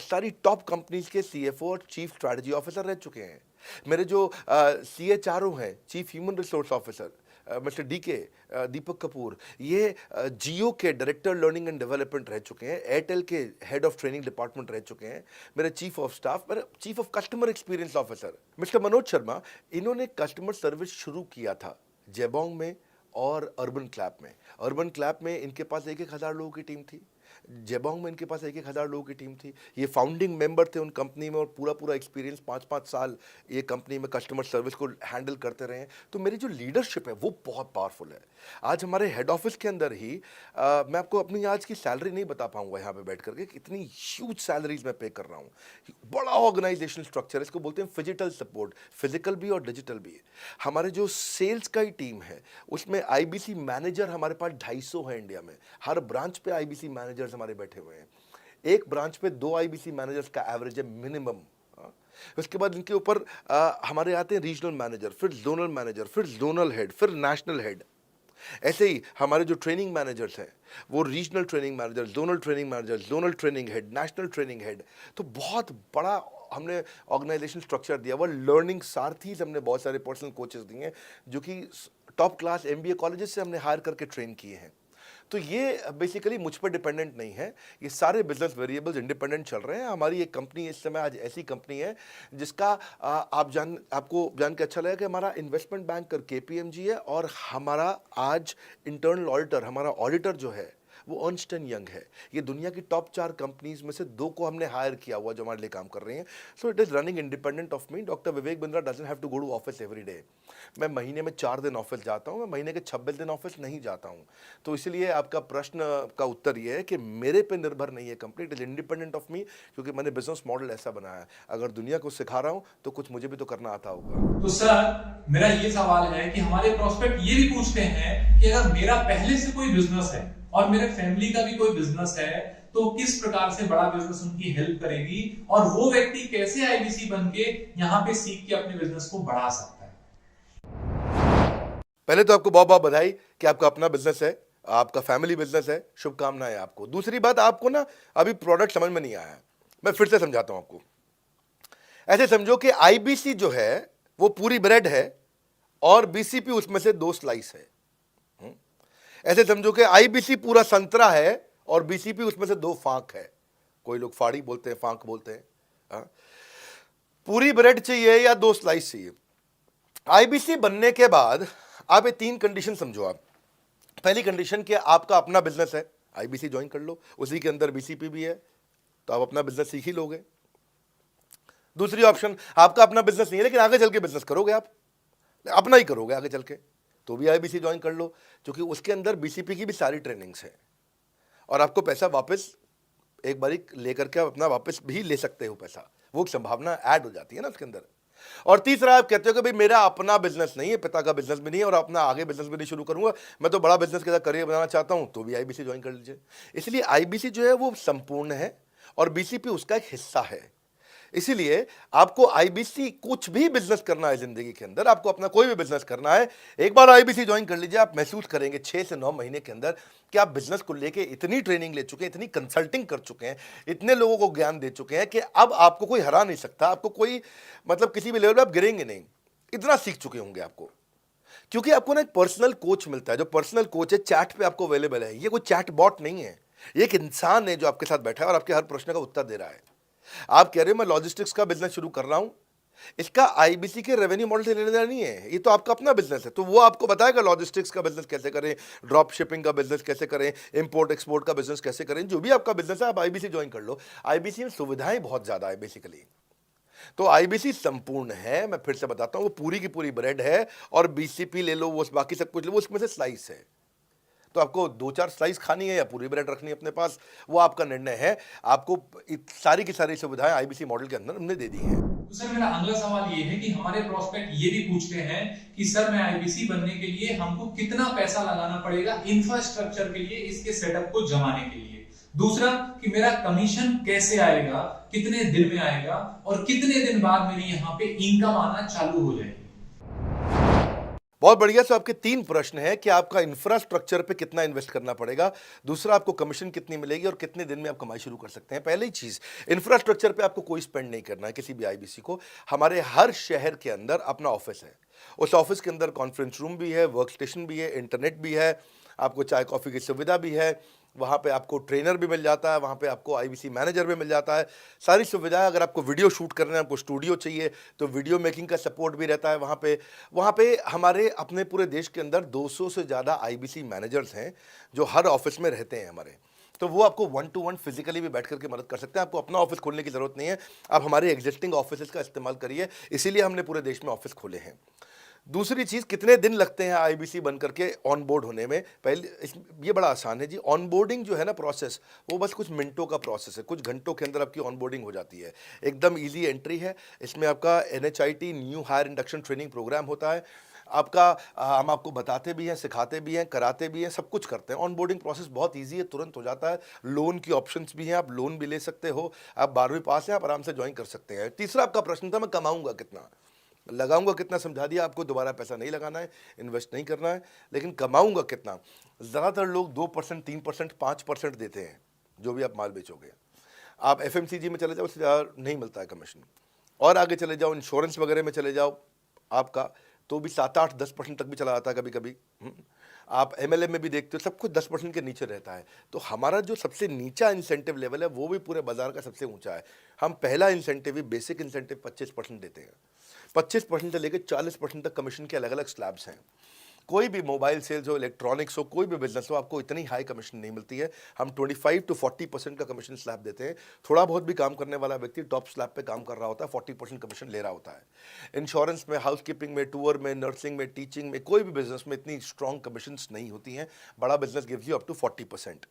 सारी टॉप कंपनीज के सीएफओ और चीफ स्ट्रैटेजी ऑफिसर रह चुके हैं। मेरे जो सीएचआरओ हैं, chief human resource officer mister DK Deepak Kapoor, ये जियो के डायरेक्टर लर्निंग एंड डेवलपमेंट रह चुके हैं, एयरटेल के हेड ऑफ ट्रेनिंग डिपार्टमेंट रह चुके हैं। मेरे चीफ ऑफ स्टाफ, मेरे chief of customer experience officer mister Manoj Sharma, इन्होंने कस्टमर सर्विस शुरू किया था जेबोंग में और अर्बन क्लैप में। अर्बन क्लैप में इनके पास 1-1 हज़ार लोगों की टीम थी, जेबोंग में इनके पास 1-1 हज़ार लोगों की टीम थी। ये फाउंडिंग मेंबर थे उन कंपनी में और पूरा एक्सपीरियंस 5-5 साल ये कंपनी में कस्टमर सर्विस को हैंडल करते रहे हैं। तो मेरी जो लीडरशिप है वो बहुत पावरफुल है। आज हमारे हेड ऑफिस के अंदर ही मैं आपको अपनी आज की सैलरी नहीं बता पाऊंगा यहाँ पे बैठ करके, कितनी ह्यूज सैलरीज मैं पे कर रहा हूँ। बड़ा ऑर्गेनाइजेशन स्ट्रक्चर, इसको बोलते हैं फिजिटल सपोर्ट, फिजिकल भी और डिजिटल भी। हमारे जो सेल्स का ही टीम है उसमें आईबीसी मैनेजर हमारे पास 250 है इंडिया में। हर ब्रांच पे आईबीसी मैनेजर्स हमारे बैठे हुए हैं। एक ब्रांच पे 2 आईबीसी मैनेजर्स का एवरेज है मिनिमम। उसके बाद इनके ऊपर हमारे आते हैं रीजनल मैनेजर, फिर जोनल मैनेजर, फिर जोनल हेड, फिर नेशनल हेड। ऐसे ही हमारे जो ट्रेनिंग मैनेजर्स हैं वो regional training manager, zonal training manager, zonal training head, national training head. तो बहुत बड़ा हमने ऑर्गेनाइजेशन स्ट्रक्चर दिया हुआ। लर्निंग सारथीज हमने बहुत सारे पर्सनल कोचेस दिए हैं जो कि टॉप क्लास एमबीए कॉलेजेस से हमने हायर करके ट्रेन किए हैं। तो ये बेसिकली मुझ पर डिपेंडेंट नहीं है, ये सारे बिजनेस वेरिएबल्स इंडिपेंडेंट चल रहे हैं। हमारी एक कंपनी इस समय आज ऐसी कंपनी है जिसका आपको जान के अच्छा लगेगा कि हमारा इन्वेस्टमेंट बैंकर केपीएमजी है और हमारा आज इंटरनल ऑडिटर, हमारा ऑडिटर जो है वो अर्नस्ट एंड यंग है। ये दुनिया की टॉप 4 कंपनीज में से 2 को हमने हायर किया हुआ जो हमारे लिए काम कर रही हैं। So it is running independent of me. Doctor Vivek Bindra doesn't have to go to office every day. मैं महीने में 4 दिन ऑफिस जाता हूँ, मैं महीने के 26 दिन ऑफिस नहीं जाता हूँ। तो इसलिए आपका प्रश्न का उत्तर ये है कि मेरे पे निर्भर नहीं है company, it is independent of मी, क्योंकि मैंने बिजनेस मॉडल ऐसा बनाया है। अगर दुनिया को सिखा रहा हूँ तो कुछ मुझे भी तो करना आता होगा। तो सर मेरा ये सवाल है कि हमारे प्रोस्पेक्ट ये भी पूछते हैं कि अगर मेरा पहले से कोई बिजनेस है और मेरे फैमिली का भी कोई बिजनेस है तो किस प्रकार से बड़ा बिजनेस उनकी हेल्प करेगी और वो व्यक्ति कैसे आईबीसी बन के यहाँ पे सीख के अपने बिजनेस को बढ़ा सकता है। पहले तो आपको बहुत बहुत बधाई कि आपका अपना बिजनेस है, आपका फैमिली बिजनेस है, शुभकामनाएं आपको। दूसरी बात, आपको ना अभी प्रोडक्ट समझ में नहीं आया है, मैं फिर से समझाता हूं आपको। ऐसे समझो कि आईबीसी जो है वो पूरी ब्रेड है और बीसीपी उसमें से 2 स्लाइस है। ऐसे समझो कि आईबीसी पूरा संतरा है और बीसीपी उसमें से 2 फांक है। कोई लोग फाड़ी बोलते हैं, फांक बोलते हैं। पूरी ब्रेड चाहिए या 2 स्लाइस चाहिए। आईबीसी बनने के बाद आप ये 3 कंडीशन समझो। आप पहली कंडीशन कि आपका अपना बिजनेस है, आईबीसी ज्वाइन कर लो, उसी के अंदर बीसीपी भी है, तो आप अपना बिजनेस सीख ही लोगे। दूसरी ऑप्शन, आपका अपना बिजनेस नहीं है लेकिन आगे चल के बिजनेस करोगे, आप अपना ही करोगे आगे चल के, तो भी आईबीसी ज्वाइन कर लो, क्योंकि उसके अंदर बीसीपी की भी सारी ट्रेनिंग्स है और आपको पैसा वापस एक बारी लेकर के आप अपना वापस भी ले सकते हो पैसा, वो संभावना ऐड हो जाती है ना उसके अंदर। और तीसरा, आप कहते हो कि भाई मेरा अपना बिजनेस नहीं है, पिता का बिजनेस भी नहीं है और अपना आगे बिजनेस भी नहीं शुरू करूंगा, मैं तो बड़ा बिजनेस के साथ करियर बनाना चाहता हूं, तो भी आईबीसी ज्वाइन कर लीजिए। इसलिए आईबीसी जो है वो संपूर्ण है और बीसीपी उसका एक हिस्सा है। इसीलिए आपको आईबीसी, कुछ भी बिजनेस करना है जिंदगी के अंदर, आपको अपना कोई भी बिजनेस करना है, एक बार आईबीसी ज्वाइन कर लीजिए। आप महसूस करेंगे 6 से 9 महीने के अंदर कि आप बिजनेस को लेके इतनी ट्रेनिंग ले चुके हैं, इतनी कंसल्टिंग कर चुके हैं, इतने लोगों को ज्ञान दे चुके हैं कि अब आपको कोई हरा नहीं सकता, आपको कोई मतलब किसी भी लेवल पर आप गिरेंगे नहीं, इतना सीख चुके होंगे आपको। क्योंकि आपको ना एक पर्सनल कोच मिलता है, जो पर्सनल कोच है चैट पे आपको अवेलेबल है। ये कोई चैट बॉट नहीं है, ये एक इंसान है जो आपके साथ बैठा है और आपके हर प्रश्न का उत्तर दे रहा है। आप कह रहे हो मैं लॉजिस्टिक्स का बिजनेस शुरू कर रहा हूं, इसका आईबीसी के रेवेन्यू मॉडल से लेना देना नहीं है, ये तो आपका अपना बिजनेस है, तो वो आपको बताएगा लॉजिस्टिक्स का बिजनेस कैसे करें, ड्रॉप शिपिंग का बिजनेस कैसे करें, इंपोर्ट एक्सपोर्ट का बिजनेस कैसे करें, जो भी आपका बिजनेस है आप आईबीसी ज्वाइन कर लो। आईबीसी में सुविधाएं बहुत ज्यादा है बेसिकली, तो आईबीसी संपूर्ण है। मैं फिर से बताता हूं, वो पूरी की पूरी ब्रेड है और बीसीपी ले लो, वो बाकी सब कुछ ले, वो उसमें से स्लाइस है। तो आपको 2-4 स्लाइस खानी है या पूरी ब्रेड रखनी है अपने पास, वो आपका निर्णय है। आपको सारी की सारी सुविधाएं आईबीसी मॉडल के अंदर हमने दे दी हैं। तो सर मेरा अगला सवाल ये है कि हमारे प्रोस्पेक्ट ये भी पूछते हैं कि सर मैं आईबीसी बनने के लिए हमको कितना पैसा लगाना पड़ेगा इंफ्रास्ट्रक्चर के लिए, इसके सेटअप को जमाने के लिए। दूसरा कि मेरा कमीशन कैसे आएगा, कितने दिन में आएगा और कितने दिन बाद मेरी यहाँ पे इनकम आना चालू हो जाएगी। बहुत बढ़िया। तो आपके 3 प्रश्न हैं कि आपका इंफ्रास्ट्रक्चर पे कितना इन्वेस्ट करना पड़ेगा, दूसरा आपको कमीशन कितनी मिलेगी और कितने दिन में आप कमाई शुरू कर सकते हैं। पहली चीज, इंफ्रास्ट्रक्चर पे आपको कोई स्पेंड नहीं करना है किसी भी आईबीसी को। हमारे हर शहर के अंदर अपना ऑफिस है, उस ऑफिस के अंदर कॉन्फ्रेंस रूम भी है, वर्क स्टेशन भी है, इंटरनेट भी है, आपको चाय कॉफी की सुविधा भी है, वहाँ पे आपको ट्रेनर भी मिल जाता है, वहाँ पे आपको आईबीसी मैनेजर भी मिल जाता है, सारी सुविधाएं। अगर आपको वीडियो शूट करना है, आपको स्टूडियो चाहिए, तो वीडियो मेकिंग का सपोर्ट भी रहता है वहाँ पे हमारे अपने पूरे देश के अंदर 200 से ज़्यादा आईबीसी मैनेजर्स हैं जो हर ऑफिस में रहते हैं हमारे। तो वो आपको 1 to 1 फिजिकली भी बैठ करके मदद कर सकते हैं। आपको अपना ऑफिस खोलने की जरूरत नहीं है, आप हमारे एग्जिस्टिंग ऑफिस का इस्तेमाल करिए, इसीलिए हमने पूरे देश में ऑफिस खोले हैं। दूसरी चीज, कितने दिन लगते हैं आईबीसी बन करके ऑन बोर्ड होने में। ये बड़ा आसान है जी, ऑन बोर्डिंग जो है ना प्रोसेस, वो बस कुछ मिनटों का प्रोसेस है, कुछ घंटों के अंदर आपकी ऑन बोर्डिंग हो जाती है। एकदम इजी एंट्री है। इसमें आपका NHIT new hire induction training program होता है। हम आपको बताते भी हैं, सिखाते भी हैं, कराते भी हैं, सब कुछ करते हैं। ऑन बोर्डिंग प्रोसेस बहुत ईजी है, तुरंत हो जाता है। लोन की ऑप्शंस भी हैं, आप लोन भी ले सकते हो। आप 12वीं पास हैं, आप आराम से ज्वाइन कर सकते हैं। तीसरा आपका प्रश्न था मैं कमाऊंगा कितना, लगाऊंगा कितना, समझा दिया आपको। दोबारा पैसा नहीं लगाना है, इन्वेस्ट नहीं करना है, लेकिन कमाऊंगा कितना। ज़्यादातर लोग 2%, 3%, 5% देते हैं जो भी आप माल बेचोगे। आप एफएमसीजी में चले जाओ, उससे ज़्यादा नहीं मिलता है कमीशन। और आगे चले जाओ, इंश्योरेंस वगैरह में चले जाओ आपका, तो भी 7-8-10% तक भी चला जाता है कभी कभी। आप एमएलए में भी देखते हो, सब कुछ 10% के नीचे रहता है। तो हमारा जो सबसे नीचा इंसेंटिव लेवल है वो भी पूरे बाजार का सबसे ऊंचा है। हम पहला इंसेंटिव भी, बेसिक इंसेंटिव 25% देते हैं। 25% से लेकर 40% तक कमीशन के अलग अलग स्लैब्स हैं। कोई भी मोबाइल सेल्स हो, इलेक्ट्रॉनिक्स हो, कोई भी बिजनेस हो, आपको इतनी हाई कमीशन नहीं मिलती है। हम 25 to 40% का कमीशन स्लैब देते हैं। थोड़ा बहुत भी काम करने वाला व्यक्ति टॉप स्लैब पे काम कर रहा होता है, 40% कमीशन ले रहा होता है। इंश्योरेंस में, हाउसकीपिंग में, टूर में, नर्सिंग में, टीचिंग में, कोई भी बिजनेस में इतनी स्ट्रॉन्ग कमीशन नहीं होती हैं। बड़ा business gives you up to 40%।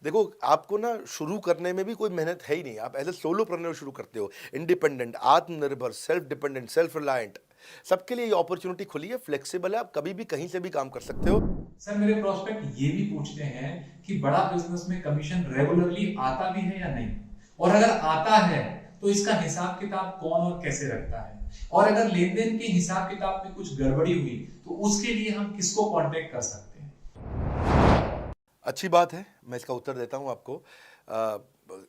देखो, आपको ना शुरू करने में भी कोई मेहनत है ही नहीं। आप एज ए सोलोप्रेन्योर शुरू करते हो, इंडिपेंडेंट, आत्मनिर्भर, सेल्फ डिपेंडेंट, सेल्फ रिलायंट, सबके लिए ये अपॉर्चुनिटी खुली है, फ्लेक्सिबल है, आप कभी भी कहीं से भी काम कर सकते हो। सर मेरे प्रोस्पेक्ट ये भी पूछते हैं कि बड़ा बिजनेस में कमीशन रेगुलरली आता भी है या नहीं, और अगर आता है तो इसका हिसाब किताब कौन और कैसे रखता है, और अगर लेन देन के हिसाब किताब में कुछ गड़बड़ी हुई तो उसके लिए हम किसको कांटेक्ट कर सकते हैं। अच्छी बात है, मैं इसका उत्तर देता हूं आपको।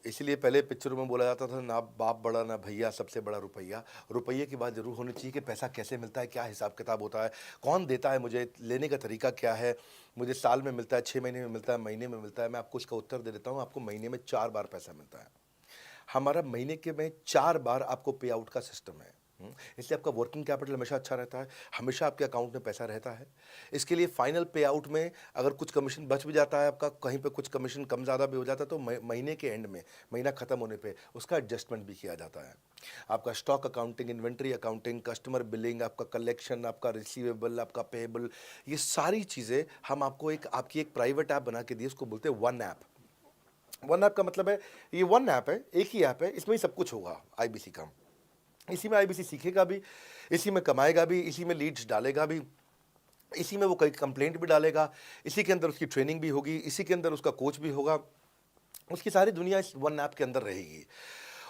इसलिए पहले पिक्चरों में बोला जाता था, ना बाप बड़ा ना भैया, सबसे बड़ा रुपया। रुपये की बात जरूर होनी चाहिए कि पैसा कैसे मिलता है, क्या हिसाब किताब होता है, कौन देता है मुझे, लेने का तरीका क्या है, मुझे साल में मिलता है, 6 महीने में मिलता है, महीने में मिलता है। मैं आपको इसका उत्तर दे देता हूँ। आपको महीने में 4 बार पैसा मिलता है। हमारा महीने के में 4 बार आपको पे आउट का सिस्टम है। इसलिए आपका वर्किंग कैपिटल हमेशा अच्छा रहता है, हमेशा आपके अकाउंट में पैसा रहता है। इसके लिए फाइनल पे आउट में अगर कुछ कमीशन बच भी जाता है आपका, कहीं पे कुछ कमीशन कम ज़्यादा भी हो जाता है, तो महीने के एंड में, महीना ख़त्म होने पे उसका एडजस्टमेंट भी किया जाता है। आपका stock accounting, inventory accounting, customer billing, आपका कलेक्शन, आपका रिसीवेबल, आपका पेएबल, ये सारी चीज़ें हम आपको आपकी एक प्राइवेट ऐप बना के दी, उसको बोलते हैं वन ऐप। वन ऐप का मतलब है, ये वन ऐप है, एक ही ऐप है, इसमें ही सब कुछ होगा आईबीसी का। इसी में आईबीसी सीखेगा भी, इसी में कमाएगा भी, इसी में लीड्स डालेगा भी, इसी में वो कई कंप्लेंट भी डालेगा, इसी के अंदर उसकी ट्रेनिंग भी होगी, इसी के अंदर उसका कोच भी होगा, उसकी सारी दुनिया इस वन ऐप के अंदर रहेगी।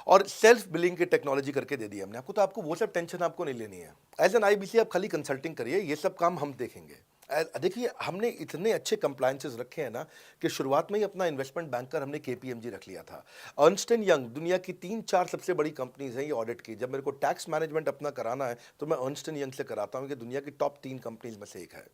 और सेल्फ बिलिंग की टेक्नोलॉजी करके दे दी हमने आपको, तो आपको वो सब टेंशन आपको नहीं लेनी है। एज एन आईबीसी आप खाली कंसल्टिंग करिए, ये सब काम हम देखेंगे। देखिए, हमने इतने अच्छे कंप्लायंसेस रखे हैं ना कि शुरुआत में ही अपना इन्वेस्टमेंट बैंकर हमने केपीएमजी रख लिया था। अर्नस्ट एंड यंग दुनिया की 3-4 सबसे बड़ी कंपनीज हैं ये ऑडिट की। जब मेरे को टैक्स मैनेजमेंट अपना कराना है तो मैं अर्नस्ट एंड यंग से कराता हूँ, कि दुनिया की टॉप 3 कंपनीज में से एक है।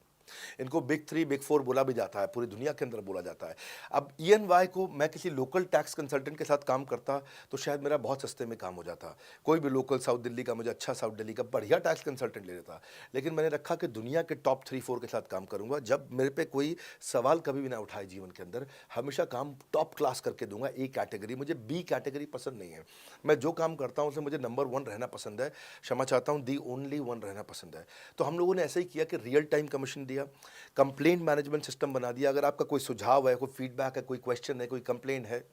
इनको बिग 3, बिग 4 बोला भी जाता है, पूरी दुनिया के अंदर बोला जाता है। अब ईएनवाई को मैं किसी लोकल टैक्स कंसल्टेंट के साथ काम करता तो शायद मेरा बहुत सस्ते में काम हो जाता। कोई भी लोकल साउथ दिल्ली का, मुझे अच्छा साउथ दिल्ली का बढ़िया टैक्स कंसल्टेंट ले लेता। लेकिन मैंने रखा कि दुनिया के टॉप 3-4 के साथ काम करूंगा। जब मेरे पे कोई सवाल कभी भी ना उठाए जीवन के अंदर, हमेशा काम टॉप क्लास करके दूंगा। ए कैटेगरी, मुझे बी कैटेगरी पसंद नहीं है। मैं जो काम करता हूं उसमें मुझे नंबर 1 रहना पसंद है, क्षमा चाहता हूं, दी ओनली 1 रहना पसंद है। तो हम लोगों ने ऐसा ही किया कि रियल टाइम कमीशन दिया, कंप्लेंट मैनेजमेंट सिस्टम बना दिया। अगर आपका कोई सुझाव है, कोई फीडबैक है, कोई क्वेश्चन है, कोई कंप्लेंट है,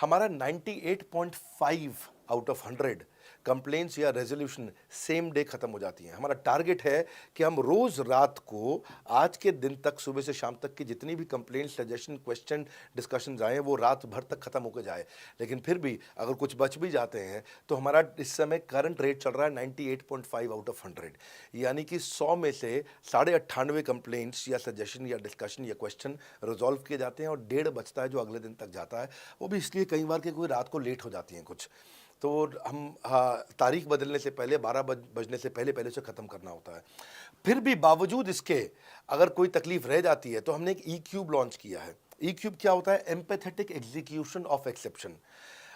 हमारा 98.5 आउट ऑफ 100 कंप्लेंट्स या रेजोल्यूशन सेम डे खत्म हो जाती हैं। हमारा टारगेट है कि हम रोज रात को, आज के दिन तक, सुबह से शाम तक की जितनी भी कंप्लेंट, सजेशन, क्वेश्चन, डिस्कशंस आए वो रात भर तक खत्म होकर जाए। लेकिन फिर भी अगर कुछ बच भी जाते हैं तो हमारा इस समय करंट रेट चल रहा है 98.5 आउट ऑफ 100, यानी कि 100 में से 98.5 कंप्लेंट्स या सजेशन या डिस्कशन या क्वेश्चन रिजॉल्व किए जाते हैं, और 1.5 बचता है जो अगले दिन तक जाता है। वो भी इसलिए कई बार कि कोई रात को लेट हो जाती हैं कुछ, तो हम तारीख बदलने से पहले, 12 बजने से पहले पहले से ख़त्म करना होता है। फिर भी बावजूद इसके अगर कोई तकलीफ रह जाती है तो हमने एक ई क्यूब लॉन्च किया है। ई क्यूब क्या होता है? Empathetic execution of exception.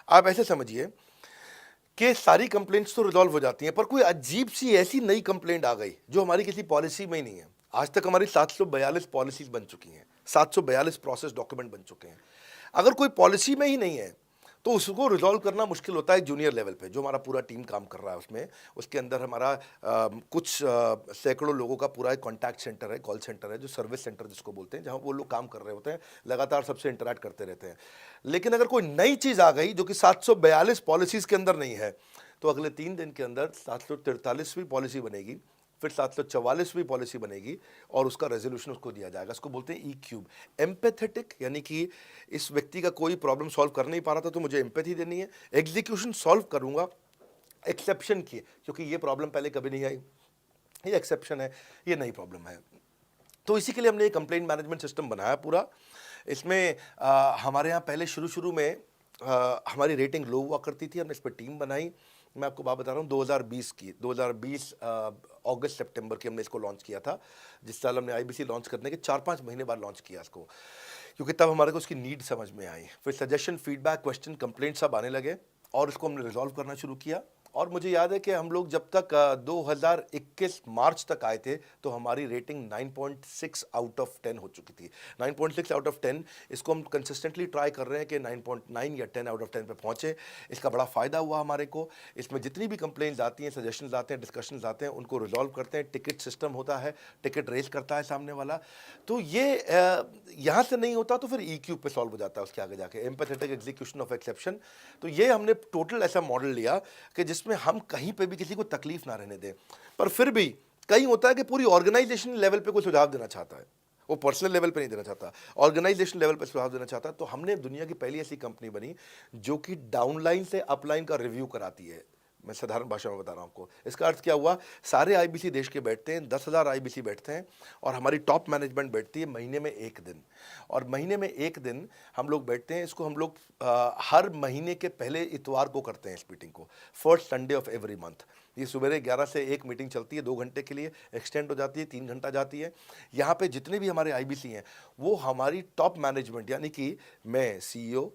आप ऐसे समझिए कि सारी कंप्लेंट्स तो रिजॉल्व हो जाती हैं, पर कोई अजीब सी ऐसी नई कंप्लेंट आ गई जो हमारी किसी पॉलिसी में ही नहीं है। आज तक हमारी 742 पॉलिसीज बन चुकी हैं, 742 प्रोसेस डॉक्यूमेंट बन चुके हैं। अगर कोई पॉलिसी में ही नहीं है तो उसको रिजॉल्व करना मुश्किल होता है जूनियर लेवल पे, जो हमारा पूरा टीम काम कर रहा है उसमें। उसके अंदर हमारा कुछ सैकड़ों लोगों का पूरा एक कॉन्टैक्ट सेंटर है, कॉल सेंटर है, जो सर्विस सेंटर जिसको बोलते हैं, जहाँ वो लोग काम कर रहे होते हैं, लगातार सबसे इंटरैक्ट करते रहते हैं। लेकिन अगर कोई नई चीज़ आ गई जो कि 742 पॉलिसीज़ के अंदर नहीं है, तो अगले 3 दिन के अंदर 743वीं पॉलिसी बनेगी, फिर 744वीं पॉलिसी बनेगी, और उसका रेजोल्यूशन उसको दिया जाएगा। इसको बोलते हैं ई क्यूब। एम्पैथेटिक, यानी कि इस व्यक्ति का कोई प्रॉब्लम सॉल्व कर नहीं पा रहा था तो मुझे एम्पैथी देनी है। एग्जीक्यूशन सॉल्व करूंगा एक्सेप्शन की, क्योंकि ये प्रॉब्लम पहले कभी नहीं आई, ये एक्सेप्शन है, ये नई प्रॉब्लम है। तो इसी के लिए हमने एक कंप्लेंट मैनेजमेंट सिस्टम बनाया पूरा। इसमें हमारे यहाँ पहले शुरू में हमारी रेटिंग लो हुआ करती थी, हमने इस पर टीम बनाई। मैं आपको बात बता रहा हूँ 2020 अगस्त सितंबर की हमने इसको लॉन्च किया था। जिस साल हमने आईबीसी लॉन्च करने के 4-5 महीने बाद लॉन्च किया इसको, क्योंकि तब हमारे को उसकी नीड समझ में आई। फिर सजेशन, फीडबैक, क्वेश्चन, कंप्लेंट सब आने लगे, और इसको हमने रिजॉल्व करना शुरू किया। और मुझे याद है कि हम लोग जब तक 2021 मार्च तक आए थे तो हमारी रेटिंग 9.6 आउट ऑफ 10 हो चुकी थी। 9.6 आउट ऑफ 10, इसको हम कंसिस्टेंटली ट्राई कर रहे हैं कि 9.9 या 10 आउट ऑफ 10 पे पहुँचे। इसका बड़ा फ़ायदा हुआ हमारे को। इसमें जितनी भी कंप्लेंट्स आती हैं, सजेशंस आते हैं, डिस्कशंस आते हैं, उनको रिजॉल्व करते हैं। टिकट सिस्टम होता है, टिकट रेज करता है सामने वाला। तो ये यहाँ से नहीं होता तो फिर ई क्यूब पे सॉल्व हो जाता है उसके आगे जाके, एम्पैथेटिक एग्जीक्यूशन ऑफ एक्सेप्शन। तो ये हमने टोटल ऐसा मॉडल लिया कि जिसमें हम कहीं पे भी किसी को तकलीफ ना रहने दें। पर फिर भी कहीं होता है कि पूरी ऑर्गेनाइजेशन लेवल पे कोई सुझाव देना चाहता है, वो पर्सनल लेवल पे नहीं देना चाहता, ऑर्गेनाइजेशन लेवल पे सुझाव देना चाहता है। तो हमने दुनिया की पहली ऐसी कंपनी बनी जो कि डाउनलाइन से अपलाइन का रिव्यू कराती है। मैं साधारण भाषा में बता रहा हूँ आपको। इसका अर्थ क्या हुआ? सारे आईबीसी देश के बैठते हैं, 10,000 आईबीसी बैठते हैं, और हमारी टॉप मैनेजमेंट बैठती है महीने में 1 दिन। और महीने में 1 दिन हम लोग बैठते हैं। इसको हम लोग हर महीने के पहले इतवार को करते हैं इस मीटिंग को, first Sunday off every month. ये सुबह 11 से 1 मीटिंग चलती है, 2 घंटे के लिए, एक्सटेंड हो जाती है, 3 घंटा जाती है। यहाँ पे जितने भी हमारे आईबीसी हैं वो हमारी टॉप मैनेजमेंट, यानी कि मैं CEO,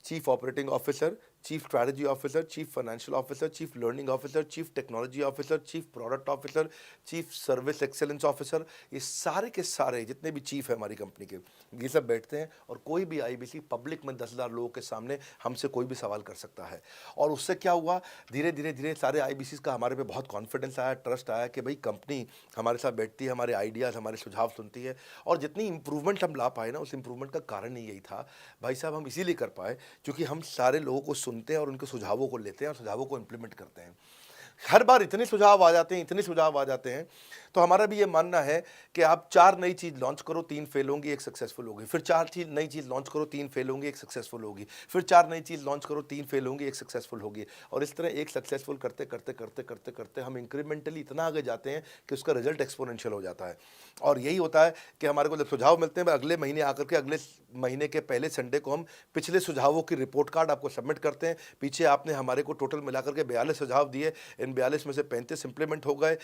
chief operating officer, chief strategy officer, chief financial officer, chief learning officer, chief technology officer, chief product officer, chief service excellence officer, ये सारे के सारे जितने भी चीफ है हमारी कंपनी के, ये सब बैठते हैं और कोई भी आईबीसी पब्लिक में 10,000 लोगों के सामने हमसे कोई भी सवाल कर सकता है। और उससे क्या हुआ, धीरे धीरे धीरे सारे आईबीसी का हमारे पे बहुत कॉन्फिडेंस आया, ट्रस्ट आया कि भाई कंपनी हमारे साथ बैठती है, हमारे आइडियाज़, हमारे सुझाव सुनती है। और जितनी इंप्रूवमेंट हम ला पाए ना, उस इंप्रूवमेंट का कारण ही यही था भाई साहब, हम इसीलिए कर पाए क्योंकि हम सारे लोगों को सुनते हैं और उनके सुझावों को लेते हैं और सुझावों को इम्प्लीमेंट करते हैं। हर बार इतने सुझाव आ जाते हैं, इतने सुझाव आ जाते हैं, तो हमारा भी ये मानना है कि आप 4 नई चीज़ लॉन्च करो, 3 फेल होंगी, 1 सक्सेसफुल होगी, फिर 4 नई चीज़ लॉन्च करो, 3 फेल होंगी, 1 सक्सेसफुल होगी, फिर 4 नई चीज़ लॉन्च करो, 3 फेल होंगी, 1 सक्सेसफुल होगी। और इस तरह एक सक्सेसफुल करते करते करते करते करते हम इंक्रीमेंटली इतना आगे जाते हैं कि उसका रिजल्ट एक्सपोनेंशियल हो जाता है। और यही होता है कि हमारे को जब सुझाव मिलते हैं, अगले महीने आकर के अगले महीने के पहले संडे को हम पिछले सुझावों की रिपोर्ट कार्ड आपको सबमिट करते हैं। पीछे आपने हमारे को टोटल मिलाकर के 42 सुझाव दिए, इन 42 में से 35 इंप्लीमेंट हो गए,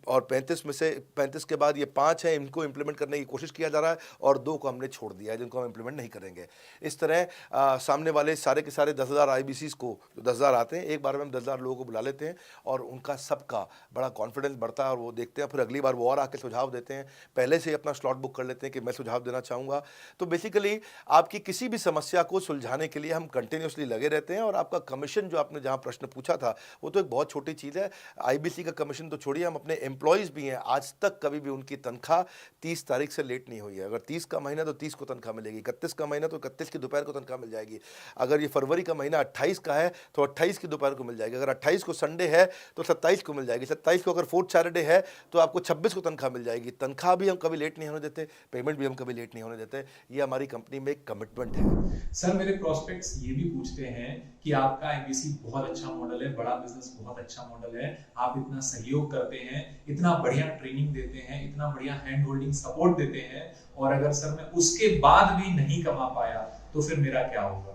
और 35 में से 35 के बाद ये 5 हैं, इनको इंप्लीमेंट करने की कोशिश किया जा रहा है, और 2 को हमने छोड़ दिया है जिनको हम इंप्लीमेंट नहीं करेंगे। इस तरह सामने वाले सारे के सारे 10,000 आईबीसीज को, जो 10,000 आते हैं, एक बार में हम 10,000 लोगों को बुला लेते हैं और उनका सबका बड़ा कॉन्फिडेंस बढ़ता है और वो देखते हैं, फिर अगली बार वो और आके सुझाव देते हैं, पहले से अपना स्लॉट बुक कर लेते हैं कि मैं सुझाव देना चाहूँगा। तो बेसिकली आपकी किसी भी समस्या को सुलझाने के लिए हम कंटिन्यूसली लगे रहते हैं। और आपका कमीशन, जो आपने जहाँ प्रश्न पूछा था, वो तो एक बहुत छोटी चीज़ है। आईबीसी का कमीशन तो छोड़िए, हम अपने एम्प्लॉयज़ भी हैं, आज तक कभी भी उनकी तनख्वाह 30 तारीख से लेट नहीं हुई है। अगर 30 का महीना तो 30 को तनख्वाह मिलेगी, 31 का महीना तो 31 की दोपहर को तनख्वाह मिल जाएगी। अगर ये फरवरी का महीना 28 का है तो 28 की दोपहर को मिल जाएगी। अगर 28 को संडे है तो 27 को मिल जाएगी। 27 को अगर फोर्थ सैटरडे है तो आपको 26 को तनख्वाह मिल जाएगी। तनख्वाह भी हम कभी लेट नहीं होने देते, पेमेंट भी हम कभी लेट नहीं होने देते। ये हमारी कंपनी में एक कमिटमेंट है। सर, मेरे प्रोस्पेक्ट्स ये भी पूछते हैं कि आपका आईबीसी बहुत अच्छा मॉडल है, बड़ा बिजनेस बहुत अच्छा मॉडल है, आप इतना सहयोग करते हैं, इतना बढ़िया ट्रेनिंग देते हैं, इतना बढ़िया हैंड होल्डिंग सपोर्ट देते हैं, और अगर सर मैं उसके बाद भी नहीं कमा पाया तो फिर मेरा क्या होगा?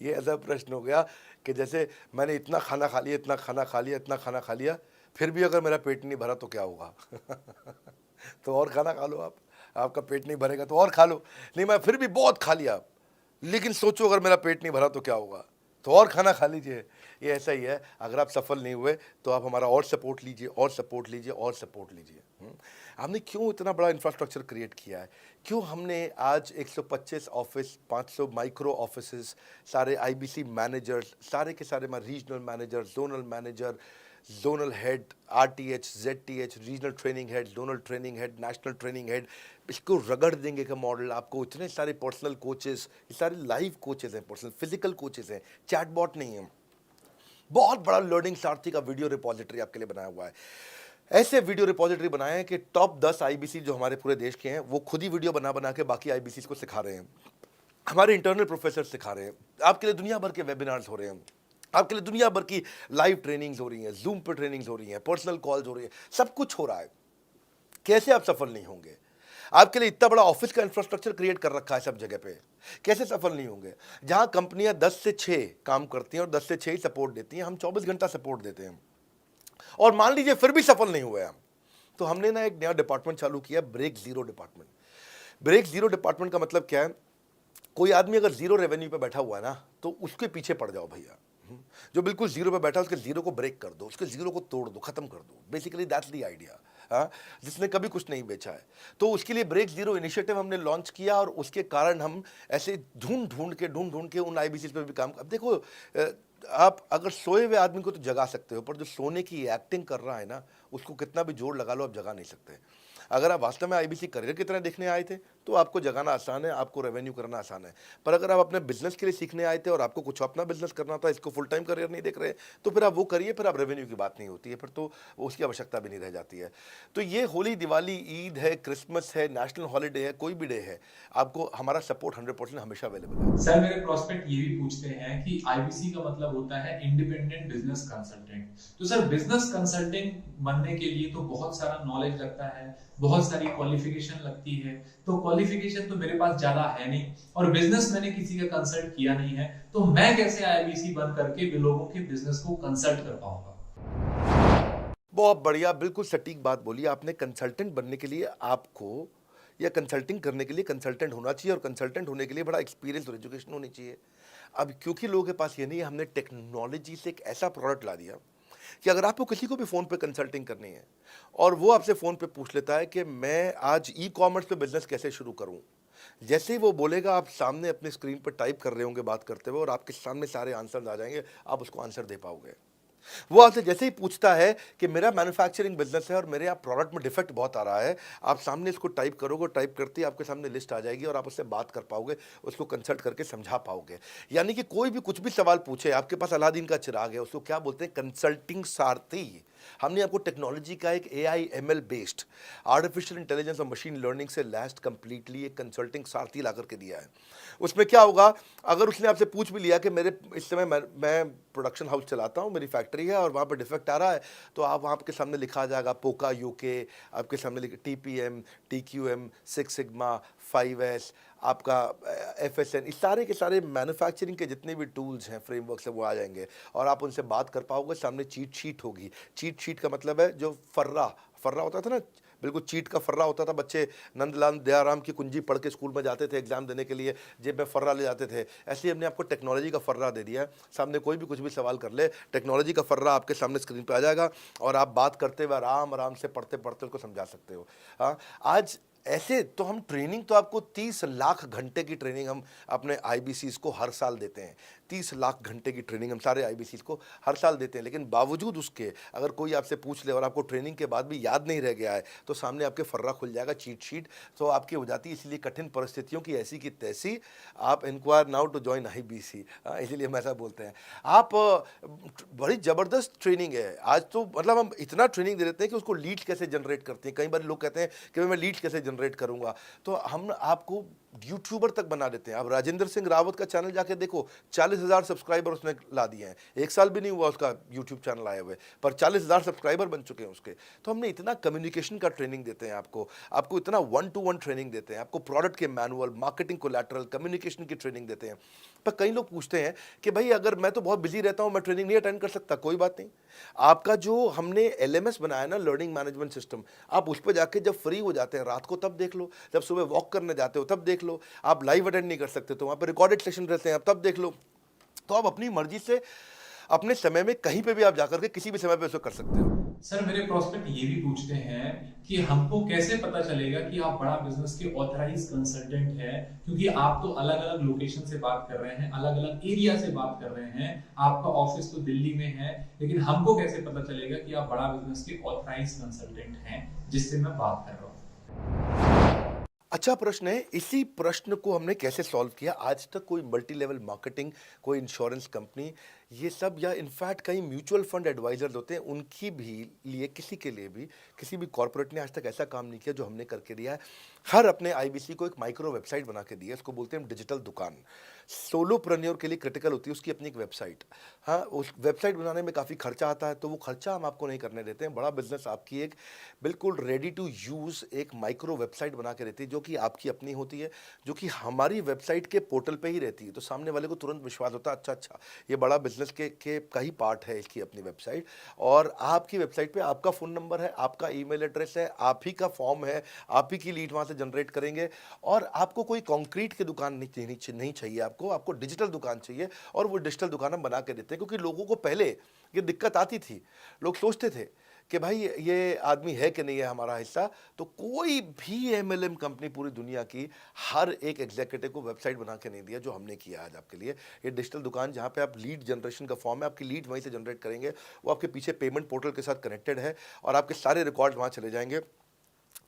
ये ऐसा प्रश्न हो गया कि जैसे मैंने इतना खाना खा लिया, इतना खाना खा लिया, इतना खाना खा लिया, फिर भी अगर मेरा पेट नहीं भरा तो क्या होगा? तो और खाना खा लो आप, आपका पेट नहीं भरेगा तो और खा लो। नहीं, मैं फिर भी बहुत खा लिया, लेकिन सोचो अगर मेरा पेट नहीं भरा तो क्या होगा? तो और खाना खा लीजिए। ये ऐसा ही है, अगर आप सफल नहीं हुए तो आप हमारा और सपोर्ट लीजिए, और सपोर्ट लीजिए, और सपोर्ट लीजिए। हमने क्यों इतना बड़ा इंफ्रास्ट्रक्चर क्रिएट किया है? क्यों हमने आज 125 ऑफिस, 500 माइक्रो ऑफिसेस, सारे आईबीसी मैनेजर्स, सारे के सारे regional manager, zonal manager, zonal head, RTH, ZTH, regional training head, zonal training head, national training head, इसको रगड़ देंगे का मॉडल आपको। इतने सारे पर्सनल कोचेस, ये सारे लाइव कोचेस हैं, पर्सनल फिजिकल कोचेस हैं, चैटबॉट नहीं है। बहुत बड़ा लर्निंग सारथी का वीडियो रिपोजिटरी आपके लिए बनाया हुआ है। ऐसे वीडियो रिपोजिटरी बनाए हैं कि टॉप 10 आईबीसी जो हमारे पूरे देश के हैं, वो खुद ही वीडियो बना बना के बाकी आईबीसी को सिखा रहे हैं। हमारे इंटरनल प्रोफेसर सिखा रहे हैं, आपके लिए दुनिया भर के वेबिनार्स हो रहे हैं, आपके लिए दुनिया भर की लाइव ट्रेनिंग्स हो रही हैं, जूम पर ट्रेनिंग्स हो रही हैं, पर्सनल कॉल्स हो रही है, सब कुछ हो रहा है। कैसे आप सफल नहीं होंगे? आपके लिए इतना बड़ा ऑफिस का इंफ्रास्ट्रक्चर क्रिएट कर रखा है सब जगह पे, कैसे सफल नहीं होंगे? जहां कंपनियां 10 से 6 काम करती हैं और 10 से 6 ही सपोर्ट देती हैं, हम 24 घंटा सपोर्ट देते हैं। और मान लीजिए फिर भी सफल नहीं हुए हम, तो हमने ना एक नया डिपार्टमेंट चालू किया, break zero department. Break zero department का मतलब क्या है? कोई आदमी अगर जीरो रेवेन्यू पे बैठा हुआ है ना, तो उसके पीछे पड़ जाओ भैया। जो बिल्कुल जीरो पे बैठा है, उसके जीरो को ब्रेक कर दो, उसके जीरो को तोड़ दो, खत्म कर दो। Basically that's the idea. जिसने कभी कुछ नहीं बेचा है, तो उसके लिए ब्रेक जीरो इनिशिएटिव हमने लॉन्च किया, और उसके कारण हम ऐसे ढूंढ ढूंढ के उन आईबीसी पे भी काम। अब देखो, आप अगर सोए हुए आदमी को तो जगा सकते हो, पर जो सोने की एक्टिंग कर रहा है ना, उसको कितना भी जोर लगा लो, आप जगा नहीं सकते। अगर आप वास्तव में आईबीसी करियर की तरह देखने आए थे तो आपको जगाना आसान है, आपको रेवेन्यू करना आसान है। पर अगर आप अपने बिजनेस के लिए सीखने आए थे और आपको कुछ अपना बिजनेस करना था, इसको फुल टाइम करियर नहीं देख रहे, तो फिर आप वो करिए, फिर आप रेवेन्यू की बात नहीं होती है, फिर तो उसकी आवश्यकता भी नहीं रह जाती है। तो ये होली, दिवाली, ईद है, क्रिसमस है, नेशनल हॉलीडे है, कोई भी डे है, आपको हमारा सपोर्ट 100% हमेशा अवेलेबल है। सर, मेरे प्रोस्पेक्ट ये भी पूछते हैं कि आईबीसी का मतलब होता है इंडिपेंडेंट बिजनेस कंसल्टेंट। तो सर, बिजनेस कंसल्टेंट बनने के लिए तो बहुत सारा नॉलेज लगता है, बहुत सारी क्वालिफिकेशन लगती है। तो क्वालिफिकेशन तो मेरे पास ज्यादा है नहीं, और बिजनेस मैंने किसी का कंसल्ट किया नहीं है, तो मैं कैसे आईबीसी बन करके लोगों के बिजनेस को कंसल्ट कर पाऊंगा? बहुत बढ़िया, बिल्कुल सटीक बात बोली आपने। कंसल्टेंट बनने के लिए आपको या कंसल्टिंग करने के लिए कंसल्टेंट होना चाहिए, और कंसल्टेंट होने के लिए बड़ा एक्सपीरियंस और एजुकेशन होनी चाहिए। अब क्योंकि लोगों के पास ये नहीं है, हमने टेक्नोलॉजी से एक ऐसा प्रोडक्ट ला दिया कि अगर आपको किसी को भी फ़ोन पे कंसल्टिंग करनी है और वो आपसे फ़ोन पे पूछ लेता है कि मैं आज ई-कॉमर्स पे बिज़नेस कैसे शुरू करूँ, जैसे ही वो बोलेगा, आप सामने अपनी स्क्रीन पर टाइप कर रहे होंगे बात करते हुए, और आपके सामने सारे आंसर्स आ जाएंगे, आप उसको आंसर दे पाओगे। वो आपसे जैसे ही पूछता है कि मेरा मैन्युफैक्चरिंग बिजनेस है और मेरे यहाँ प्रोडक्ट में डिफेक्ट बहुत आ रहा है, आप सामने इसको टाइप करोगे, टाइप करते ही आपके सामने लिस्ट आ जाएगी और आप उससे बात कर पाओगे, उसको कंसल्ट करके समझा पाओगे। यानी कि कोई भी कुछ भी सवाल पूछे, आपके पास अलादीन का चिराग है, उसको क्या बोलते हैं, कंसल्टिंग सारथी। हमने आपको टेक्नोलॉजी का एक AI ML based artificial intelligence और मशीन लर्निंग से लैस्ड कंप्लीटली एक कंसल्टिंग सारथी ला करके दिया है। उसमें क्या होगा, अगर उसने आपसे पूछ भी लिया कि मेरे इस समय मैं प्रोडक्शन हाउस चलाता हूँ, मेरी फैक्ट्री है और वहाँ पर डिफेक्ट आ रहा है, तो आप वहाँ के सामने लिखा आ जाएगा पोका यूके, आपके सामने TPM, TQM, six sigma, 5S, आपका FSN, इस सारे के सारे मैन्युफैक्चरिंग के जितने भी टूल्स हैं, फ्रेमवर्क्स हैं, वो आ जाएंगे और आप उनसे बात कर पाओगे। सामने चीट शीट होगी। चीट शीट का मतलब है जो फर्रा फर्रा होता था ना, बिल्कुल चीट का फर्रा होता था। बच्चे नंदलाल दयाराम की कुंजी पढ़ के स्कूल में जाते थे एग्जाम देने के लिए, जेब में फर्रा ले जाते थे। ऐसे ही हमने आपको टेक्नोलॉजी का फर्रा दे दिया है। सामने कोई भी कुछ भी सवाल कर ले, टेक्नोलॉजी का फर्रा आपके सामने स्क्रीन पे आ जाएगा और आप बात करते हुए आराम आराम से पढ़ते पढ़ते उसको समझा सकते हो। हाँ, आज ऐसे तो हम ट्रेनिंग तो आपको 30 लाख घंटे की ट्रेनिंग हम अपने IBCs को हर साल देते हैं। 30 लाख घंटे की ट्रेनिंग हम सारे IBCs को हर साल देते हैं। लेकिन बावजूद उसके अगर कोई आपसे पूछ ले और आपको ट्रेनिंग के बाद भी याद नहीं रह गया है, तो सामने आपके फर्रा खुल जाएगा, चीट शीट तो आपकी हो जाती है। इसलिए कठिन परिस्थितियों की ऐसी की तैसी, आप inquire now to join IBC, इसीलिए हम ऐसा बोलते हैं। आप बड़ी ज़बरदस्त ट्रेनिंग है आज तो, मतलब हम इतना ट्रेनिंग दे देते हैं कि उसको लीड्स कैसे जनरेट करते हैं। कई बार लोग कहते हैं कि मैं लीड्स कैसे जनरेट करूंगा, तो हम आपको यूट्यूबर तक बना देते हैं। अब राजेंद्र सिंह रावत का चैनल जाके देखो, 40,000 सब्सक्राइबर उसने ला दिए हैं। 1 साल भी नहीं हुआ उसका यूट्यूब चैनल आए हुए, पर 40,000 सब्सक्राइबर बन चुके हैं उसके। तो हमने इतना कम्युनिकेशन का ट्रेनिंग देते हैं आपको इतना 1-to-1 ट्रेनिंग देते हैं, आपको प्रोडक्ट के मैनुअल, मार्केटिंग कोलैटरल, कम्युनिकेशन की ट्रेनिंग देते हैं। पर कई लोग पूछते हैं कि भाई अगर मैं तो बहुत बिजी रहता हूं, मैं ट्रेनिंग नहीं अटेंड कर सकता। कोई बात नहीं, आपका जो हमने LMS बनाया ना, लर्निंग मैनेजमेंट सिस्टम, आप उस पर जाके जब फ्री हो जाते हैं रात को तब देख लो, जब सुबह वॉक करने जाते हो तब देख लो, आप लाइव अटेंड नहीं कर सकते तो वहाँ पर रिकॉर्डेड सेशन रहते हैं, आप तब देख लो। तो आप अपनी मर्जी से अपने समय में कहीं पे भी आप जाकर के किसी भी समय पे उसको कर सकते हो। सर, मेरे प्रोस्पेक्ट ये भी पूछते हैं कि हमको कैसे पता चलेगा कि आप बड़ा बिजनेस के ऑथराइज कंसल्टेंट हैं, क्योंकि आप तो अलग अलग लोकेशन से बात कर रहे हैं, अलग अलग एरिया से बात कर रहे हैं, आपका ऑफिस तो दिल्ली में है, लेकिन हमको कैसे पता चलेगा कि आप बड़ा बिजनेस के ऑथराइज कंसल्टेंट हैं जिससे मैं बात कर रहा हूँ? अच्छा प्रश्न है। इसी प्रश्न को हमने कैसे सॉल्व किया, आज तक कोई मल्टी लेवल मार्केटिंग, कोई इंश्योरेंस कंपनी, ये सब, या इनफैक्ट कई म्यूचुअल फंड एडवाइजर्स होते हैं, उनकी भी लिए किसी के लिए भी किसी भी कॉर्पोरेट ने आज तक ऐसा काम नहीं किया जो हमने करके दिया है। हर अपने IBC को एक माइक्रो वेबसाइट बना के दी है, इसको बोलते हैं डिजिटल दुकान। सोलोप्रेन्योर के लिए क्रिटिकल होती है उसकी अपनी एक वेबसाइट। हाँ, उस वेबसाइट बनाने में काफ़ी खर्चा आता है, तो वो खर्चा हम आपको नहीं करने देते हैं। बड़ा बिजनेस आपकी एक बिल्कुल रेडी टू यूज़ एक माइक्रो वेबसाइट बना के रहती है, जो कि आपकी अपनी होती है, जो कि हमारी वेबसाइट के पोर्टल पे ही रहती है। तो सामने वाले को तुरंत विश्वास होता है, अच्छा ये बड़ा बिजनेस के का ही पार्ट है इसकी अपनी वेबसाइट। और आपकी वेबसाइट पे आपका फ़ोन नंबर है, आपका ईमेल एड्रेस है, आप ही का फॉर्म है, आप ही की लीड वहाँ से जनरेट करेंगे। और आपको कोई कंक्रीट की दुकान नहीं चाहिए, आपको डिजिटल दुकान चाहिए। और वो डिजिटल दुकान हम बना के देते हैं, क्योंकि लोगों को पहले ये दिक्कत आती थी। लोग सोचते थे कि भाई ये आदमी है कि नहीं है हमारा हिस्सा। तो कोई भी MLM कंपनी पूरी दुनिया की हर एक एग्जीक्यूटिव को वेबसाइट बना के नहीं दिया जो हमने किया आज आपके लिए। ये डिजिटल दुकान जहाँ पे आप लीड जनरेशन का फॉर्म है, आपकी लीड वहीं से जनरेट करेंगे, वो आपके पीछे पेमेंट पोर्टल के साथ कनेक्टेड है और आपके सारे रिकॉर्ड वहाँ चले जाएंगे।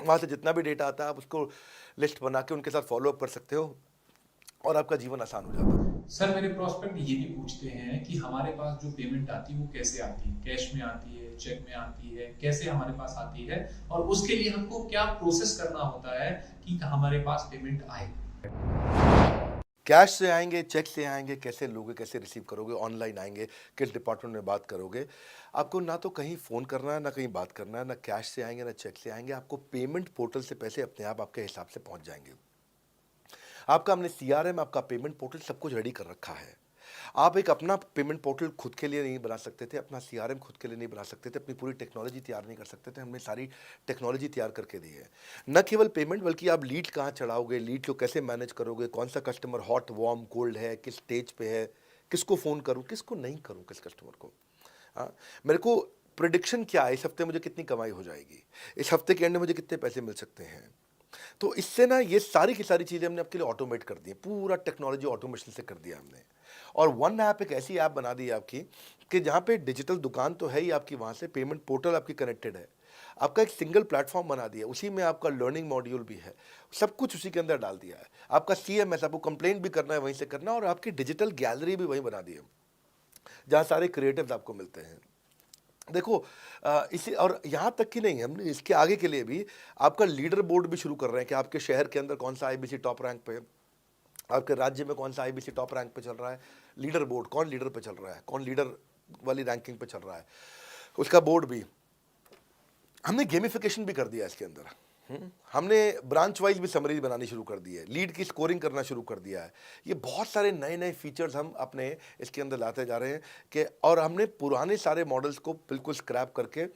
वहाँ से जितना भी डेटा आता है आप उसको लिस्ट बना के उनके साथ फॉलोअप कर सकते हो और आपका जीवन आसान हो जाता है। सर, मेरे प्रोस्पेक्ट ये भी पूछते हैं कि हमारे पास जो पेमेंट आती है वो कैसे आती है, कैश में आती है, चेक में आती है, कैसे हमारे पास आती है, और उसके लिए हमको क्या प्रोसेस करना होता है कि हमारे पास पेमेंट आए? कैश से आएंगे, चेक से आएंगे, कैसे लोगे, कैसे रिसीव करोगे, ऑनलाइन आएंगे, किस डिपार्टमेंट में बात करोगे। आपको ना तो कहीं फ़ोन करना है, ना कहीं बात करना है, ना कैश से आएंगे ना चेक से आएंगे। आपको पेमेंट पोर्टल से पैसे अपने आप आपके हिसाब से पहुंच जाएंगे। आपका हमने CRM, आपका पेमेंट पोर्टल सब कुछ रेडी कर रखा है। आप एक अपना पेमेंट पोर्टल खुद के लिए नहीं बना सकते थे, अपना सीआरएम खुद के लिए नहीं बना सकते थे, अपनी पूरी टेक्नोलॉजी तैयार नहीं कर सकते थे। हमने सारी टेक्नोलॉजी तैयार करके दी है। न केवल पेमेंट, बल्कि आप लीड कहाँ चढ़ाओगे, लीड को कैसे मैनेज करोगे, कौन सा कस्टमर हॉट, वार्म, कोल्ड है, किस स्टेज पे है, किसको फ़ोन करूँ, किसको नहीं करूँ, किस कस्टमर को। हाँ, मेरे को प्रिडिक्शन क्या है, इस हफ्ते मुझे कितनी कमाई हो जाएगी, इस हफ्ते के एंड में मुझे कितने पैसे मिल सकते हैं। तो इससे ना ये सारी की सारी चीज़ें हमने आपके लिए ऑटोमेट कर दी है, पूरा टेक्नोलॉजी ऑटोमेशन से कर दिया हमने। और वन ऐप एक ऐसी ऐप बना दी है आपकी कि जहाँ पे डिजिटल दुकान तो है ही आपकी, वहाँ से पेमेंट पोर्टल आपकी कनेक्टेड है, आपका एक सिंगल प्लेटफॉर्म बना दिया, उसी में आपका लर्निंग मॉड्यूल भी है, सब कुछ उसी के अंदर डाल दिया है। आपका सीएमएस, आपको कंप्लेंट भी करना है वहीं से करना, और आपकी डिजिटल गैलरी भी वहीं बना दी है, जहाँ सारे क्रिएटिव्स आपको मिलते हैं। देखो इसी और यहाँ तक कि नहीं, हमने इसके आगे के लिए भी आपका लीडर बोर्ड भी शुरू कर रहे हैं कि आपके शहर के अंदर कौन सा आईबीसी टॉप रैंक पे है, आपके राज्य में कौन सा आईबीसी टॉप रैंक पे चल रहा है, लीडर बोर्ड कौन लीडर पे चल रहा है, कौन लीडर वाली रैंकिंग पे चल रहा है, उसका बोर्ड भी हमने गेमिफिकेशन भी कर दिया इसके अंदर। हमने ब्रांच वाइज भी समरीज बनानी शुरू कर दी है, लीड की स्कोरिंग करना शुरू कर दिया है। ये बहुत सारे नए नए फीचर्स हम अपने इसके अंदर लाते जा रहे हैं कि, और हमने पुराने सारे मॉडल्स को बिल्कुल स्क्रैप करके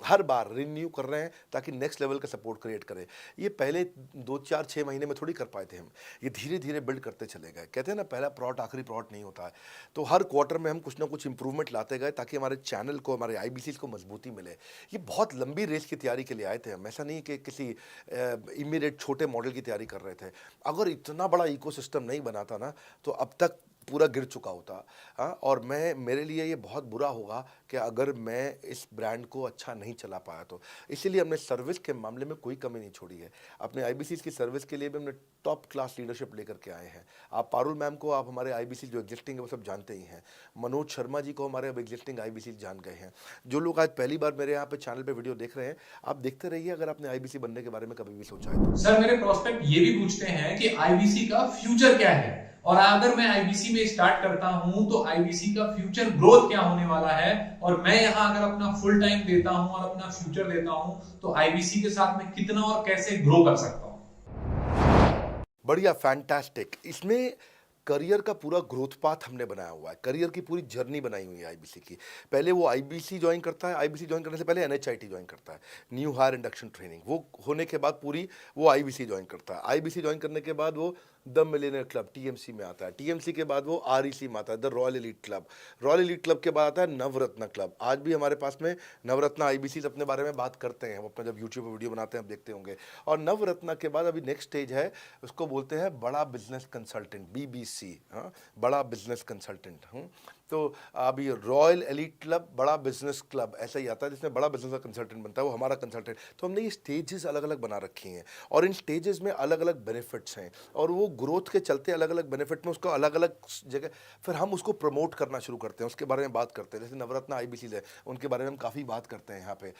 हर बार रिन्यू कर रहे हैं ताकि नेक्स्ट लेवल का सपोर्ट क्रिएट करें। ये पहले 2 4 6 महीने में थोड़ी कर पाए थे हम, ये धीरे धीरे बिल्ड करते चले गए। कहते हैं ना, पहला प्लॉट आखिरी प्लॉट नहीं होता है। तो हर क्वार्टर में हम कुछ ना कुछ इंप्रूवमेंट लाते गए ताकि हमारे चैनल को, हमारे आईबीसी को मजबूती मिले। ये बहुत लंबी रेस की तैयारी के लिए आए थे हम, ऐसा नहीं कि किसी इमीडिएट छोटे मॉडल की तैयारी कर रहे थे। अगर इतना बड़ा इकोसिस्टम नहीं बनाता ना तो अब तक पूरा गिर चुका होता। हाँ, और मेरे लिए ये बहुत बुरा होगा कि अगर मैं इस ब्रांड को अच्छा नहीं चला पाया तो। इसीलिए हमने सर्विस के मामले में कोई कमी नहीं छोड़ी है। अपने आईबीसी की सर्विस के लिए भी हमने टॉप क्लास लीडरशिप लेकर के आए हैं। आप पारुल मैम को, आप हमारे आईबीसी जो एग्जिस्टिंग है वो सब जानते ही हैं। मनोज शर्मा जी को हमारे अब एग्जिस्टिंग आईबीसी जान गए हैं। जो लोग आज पहली बार मेरे यहाँ पे चैनल पे वीडियो देख रहे हैं, आप देखते रहिए अगर आपने आईबीसी बनने के बारे में कभी भी सोचा है तो। सर, मेरे प्रोस्पेक्ट ये भी पूछते हैं कि आईबीसी का फ्यूचर क्या है, और अगर मैं आईबीसी में स्टार्ट करता हूं तो आईबीसी का फ्यूचर ग्रोथ क्या होने वाला है, और मैं यहां अगर अपना फुल टाइम देता हूं और अपना फ्यूचर देता हूं तो आईबीसी के साथ मैं कितना और कैसे ग्रो कर सकता हूं। बढ़िया, फैंटास्टिक। इसमें करियर का पूरा ग्रोथ पाथ हमने बनाया हुआ है, करियर की पूरी जर्नी बनाई हुई है आईबीसी की। पहले वो आईबीसी ज्वाइन करता है, आईबीसी ज्वाइन करने से पहले एनएचआईटी ज्वाइन करता है, न्यू हायर इंडक्शन ट्रेनिंग। वो होने के बाद पूरी वो आईबीसी ज्वाइन करता है। आईबीसी ज्वाइन करने के बाद वो द मिलियनियर क्लब टीएमसी में आता है। टीएमसी के बाद वो आरईसी में आता है, the royal elite club. Royal elite club के बाद आता है नवरत्न क्लब। आज भी हमारे पास में नवरत्न आईबीसी अपने बारे में बात करते हैं, वो अपना जब यूट्यूब पर वीडियो बनाते हैं आप देखते होंगे। और नवरत्न के बाद अभी नेक्स्ट स्टेज है, उसको बोलते हैं बड़ा बिजनेस कंसल्टेंट, बीबीसी। हाँ, बड़ा बिजनेस कंसल्टेंट। तो अभी रॉयल एलीट क्लब, बड़ा बिजनेस क्लब, ऐसा ही आता है जिसमें बड़ा बिजनेस का कंसल्टेंट बनता है, वो हमारा कंसल्टेंट। तो हमने ये स्टेजेस अलग अलग बना रखी हैं, और इन स्टेजेस में अलग अलग बेनिफिट्स हैं, और वो ग्रोथ के चलते अलग अलग बेनिफिट में उसको अलग अलग जगह फिर हम उसको प्रमोट करना शुरू करते हैं, उसके बारे में बात करते हैं। जैसे नवरत्न आईबीसी है, उनके बारे में हम काफ़ी बात करते हैं यहाँ पे।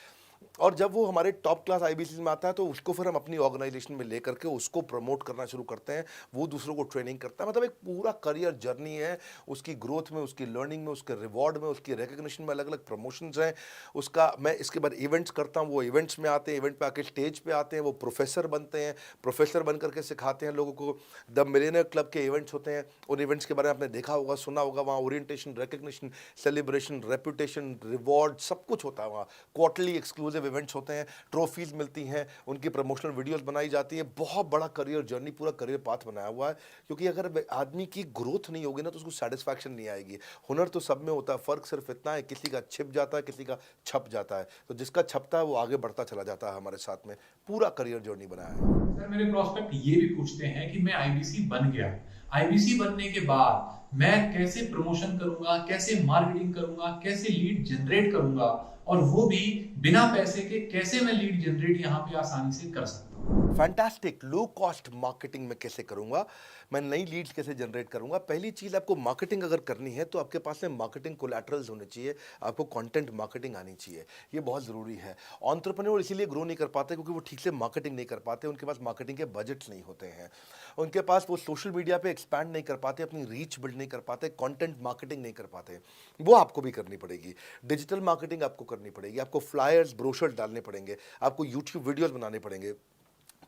और जब वो हमारे टॉप क्लास आईबीसी में आता है तो उसको फिर हम अपनी ऑर्गेनाइजेशन में लेकर के उसको प्रमोट करना शुरू करते हैं, वो दूसरों को ट्रेनिंग करता है। मतलब एक पूरा करियर जर्नी है, उसकी ग्रोथ में, उसकी लर्निंग में, उसके रिवॉर्ड में, उसकी रिकग्निशन में अलग अलग प्रमोशंस हैं उसका। मैं इसके बाद इवेंट्स करता हूँ, वो इवेंट्स में आते हैं, इवेंट पे आके स्टेज पे आते हैं, वो प्रोफेसर बनते हैं, प्रोफेसर बन करके सिखाते हैं लोगों को। द मिलियनियर क्लब के इवेंट्स होते हैं, उन इवेंट्स के बारे में आपने देखा होगा, सुना होगा। वहाँ orientation, recognition, celebration, reputation, reward, सब कुछ होता है वहाँ। क्वार्टरली एक्सक्लूसिव इवेंट्स होते हैं, ट्रॉफीज मिलती हैं, उनकी प्रमोशनल वीडियोस बनाई जाती है। बहुत बड़ा करियर जर्नी, पूरा करियर पाथ बनाया हुआ है। क्योंकि अगर आदमी की ग्रोथ नहीं होगी ना तो उसको सेटिस्फैक्शन नहीं आएगी। हुनर तो सब में होता है, फर्क सिर्फ इतना है, किसी का छिप जाता है, किसी का छप जाता है। तो जिसका छपता है वो आगे बढ़ता चला जाता है हमारे साथ में। पूरा करियर जर्नी बनाया है। सर, मेरे प्रोस्पेक्ट ये भी पूछते हैं कि मैं आईबीसी बन गया, आईबीसी बनने के बाद मैं कैसे प्रमोशन करूंगा, कैसे मार्केटिंग करूंगा, कैसे लीड जनरेट करूंगा, और वो भी बिना पैसे के कैसे मैं लीड जनरेट यहाँ पे आसानी से कर सकता हूँ। फैंटास्टिक। लो कॉस्ट मार्केटिंग में कैसे करूंगा, मैं नई लीड्स कैसे जनरेट करूंगा। पहली चीज़, आपको मार्केटिंग अगर करनी है तो आपके पास में मार्केटिंग कोलैटरल्स होने चाहिए, आपको कंटेंट मार्केटिंग आनी चाहिए, ये बहुत ज़रूरी है। एंटरप्रेन्योर इसीलिए ग्रो नहीं कर पाते क्योंकि वो ठीक से मार्केटिंग नहीं कर पाते, उनके पास मार्केटिंग के बजट्स नहीं होते हैं, उनके पास वो सोशल मीडिया पे एक्सपैंड नहीं कर पाते, अपनी रीच बिल्ड नहीं कर पाते, कंटेंट मार्केटिंग नहीं कर पाते। वो आपको भी करनी पड़ेगी। डिजिटल मार्केटिंग आपको करनी पड़ेगी, आपको फ्लायर्स, ब्रोशर्स डालने पड़ेंगे, आपको यूट्यूब वीडियोस बनाने पड़ेंगे,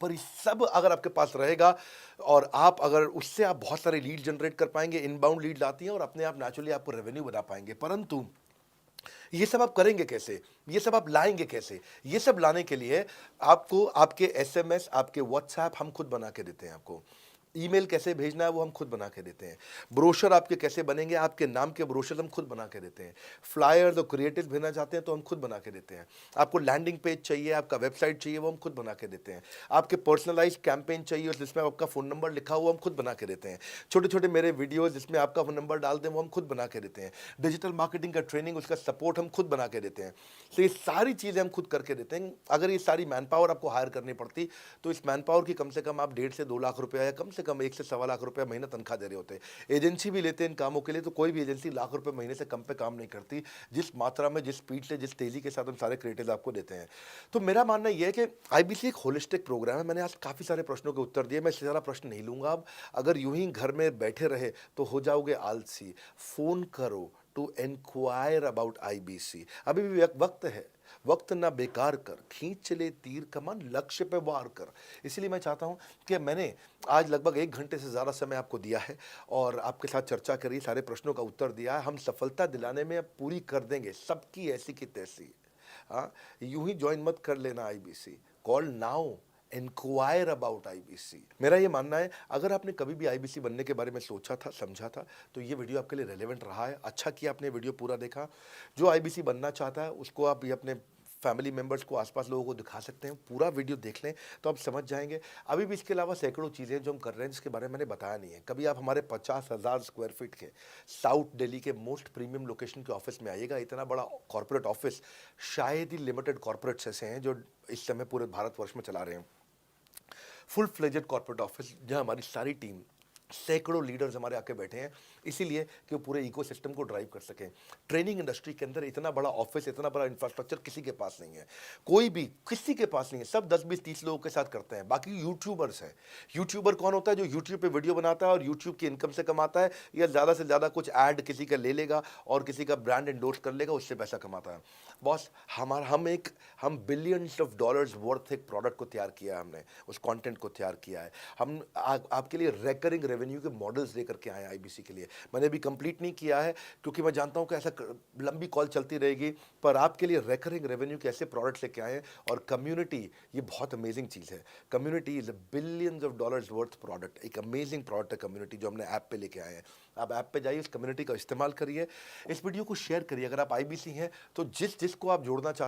पर ये सब अगर आपके पास रहेगा और आप अगर उससे आप बहुत सारे लीड जनरेट कर पाएंगे, इनबाउंड लीड आती हैं और अपने आप नेचुरली आपको रेवेन्यू बना पाएंगे। परंतु ये सब आप करेंगे कैसे, ये सब आप लाएंगे कैसे? ये सब लाने के लिए आपको आपके एसएमएस, आपके व्हाट्सएप हम खुद बना के देते हैं। आपको ईमेल कैसे भेजना है वो हम खुद बना के देते हैं। ब्रोशर आपके कैसे बनेंगे, आपके नाम के ब्रोशर हम खुद बना के देते हैं। फ्लायर्स और क्रिएटिव भेजना चाहते हैं तो हम खुद बना के देते हैं। आपको लैंडिंग पेज चाहिए, आपका वेबसाइट चाहिए, वो हम खुद बना के देते हैं। आपके पर्सनलाइज्ड कैंपेन चाहिए जिसमें आपका फ़ोन नंबर लिखा हुआ, हम खुद बना के देते हैं। छोटे छोटे मेरे वीडियोज़ जिसमें आपका फ़ोन नंबर डाल दें वो हम खुद बना के देते हैं। डिजिटल मार्केटिंग का ट्रेनिंग, उसका सपोर्ट हम खुद बना के देते हैं। तो ये सारी चीज़ें हम खुद करके देते हैं। अगर ये सारी मैन पावर आपको हायर करनी पड़ती तो इस मैन पावर की कम से कम आप 1.5 से 2 लाख रुपया या कम से कम 1 से सवा लाख रुपया महीना तनख्वाह दे रहे होते। एजेंसी भी लेते हैं इन कामों के लिए, तो कोई भी एजेंसी लाख रुपए महीने से कम पे काम नहीं करती, जिस मात्रा में, जिस स्पीड से, जिस तेजी के साथ हम सारे क्रिएटिव आपको देते हैं। तो मेरा मानना यह है कि आईबीसी एक होलिस्टिक प्रोग्राम है। मैंने आज काफ़ी सारे प्रश्नों के उत्तर दिए, मैं इससे ज़्यादा प्रश्न नहीं लूँगा अब। अगर यूं ही घर में बैठे रहे तो हो जाओगे आलसी। फ़ोन करो टू इंक्वायर अबाउट आईबीसी। अभी भी वक्त है, वक्त ना बेकार कर, खींच चले तीर कमान, लक्ष्य पे वार कर। इसलिए मैं चाहता हूं कि मैंने आज लगभग 1 घंटे से ज़्यादा समय आपको दिया है और आपके साथ चर्चा करी, सारे प्रश्नों का उत्तर दिया है। हम सफलता दिलाने में अब पूरी कर देंगे सबकी ऐसी की तैसी। हाँ, यूं ही ज्वाइन मत कर लेना IBC, call now, inquire about IBC. मेरा ये मानना है, अगर आपने कभी भी आईबीसी बनने के बारे में सोचा था, समझा था, तो ये वीडियो आपके लिए रेलेवेंट रहा है। अच्छा किया आपने वीडियो पूरा देखा। जो आईबीसी बनना चाहता है उसको आप ये अपने फैमिली मेंबर्स को, आसपास लोगों को दिखा सकते हैं। पूरा वीडियो देख लें तो आप समझ जाएंगे। अभी भी इसके अलावा सैकड़ों चीज़ें जो हम कर रहे हैं जिसके बारे में मैंने बताया नहीं है। कभी आप हमारे 50,000 स्क्वायर फीट के साउथ दिल्ली के मोस्ट प्रीमियम लोकेशन के ऑफिस में आइएगा। इतना बड़ा कॉर्पोरेट ऑफिस शायद ही लिमिटेड कॉर्पोरेट्स ऐसे हैं जो इस समय पूरे भारतवर्ष में चला रहे हैं। फुल फ्लेजेड कॉर्पोरेट ऑफिस जहां हमारी सारी टीम, सैकड़ों लीडर्स हमारे आके बैठे हैं, इसीलिए कि वो पूरे इकोसिस्टम को ड्राइव कर सकें। ट्रेनिंग इंडस्ट्री के अंदर इतना बड़ा ऑफिस, इतना बड़ा इंफ्रास्ट्रक्चर किसी के पास नहीं है। कोई भी किसी के पास नहीं है। सब 10, 20, 30 लोगों के साथ करते हैं। बाकी यूट्यूबर्स हैं। यूट्यूबर कौन होता है? जो यूट्यूब पे वीडियो बनाता है और यूट्यूब की इनकम से कमाता है, या ज़्यादा से ज़्यादा कुछ ऐड किसी का ले लेगा और किसी का ब्रांड एंडोर्स कर लेगा, उससे पैसा कमाता है। बॉस, हम बिलियंस ऑफ डॉलर्स वर्थ एक प्रोडक्ट को तैयार किया है हमने, उस कंटेंट को तैयार किया है। हम आपके लिए रेकरिंग रेवेन्यू के मॉडल्स लेकर के आए हैं आईबीसी के लिए। मैंने अभी कंप्लीट नहीं किया है क्योंकि मैं जानता हूं कि ऐसा लंबी कॉल चलती रहेगी, पर आपके लिए रेकरिंग रेवेन्यू के ऐसे प्रोडक्ट्स लेके आए हैं। और कम्युनिटी, ये बहुत अमेजिंग चीज़ है। Community is a billions of dollars worth product. एक अमेजिंग प्रोडक्ट है कम्युनिटी, जो हमने ऐप पे लेके आए हैं। आप ऐप पे जाइए, इस कम्युनिटी का इस्तेमाल करिए, इस वीडियो को शेयर करिए। अगर आप आईबीसी हैं तो जिसको आप जोड़ना चाहते हैं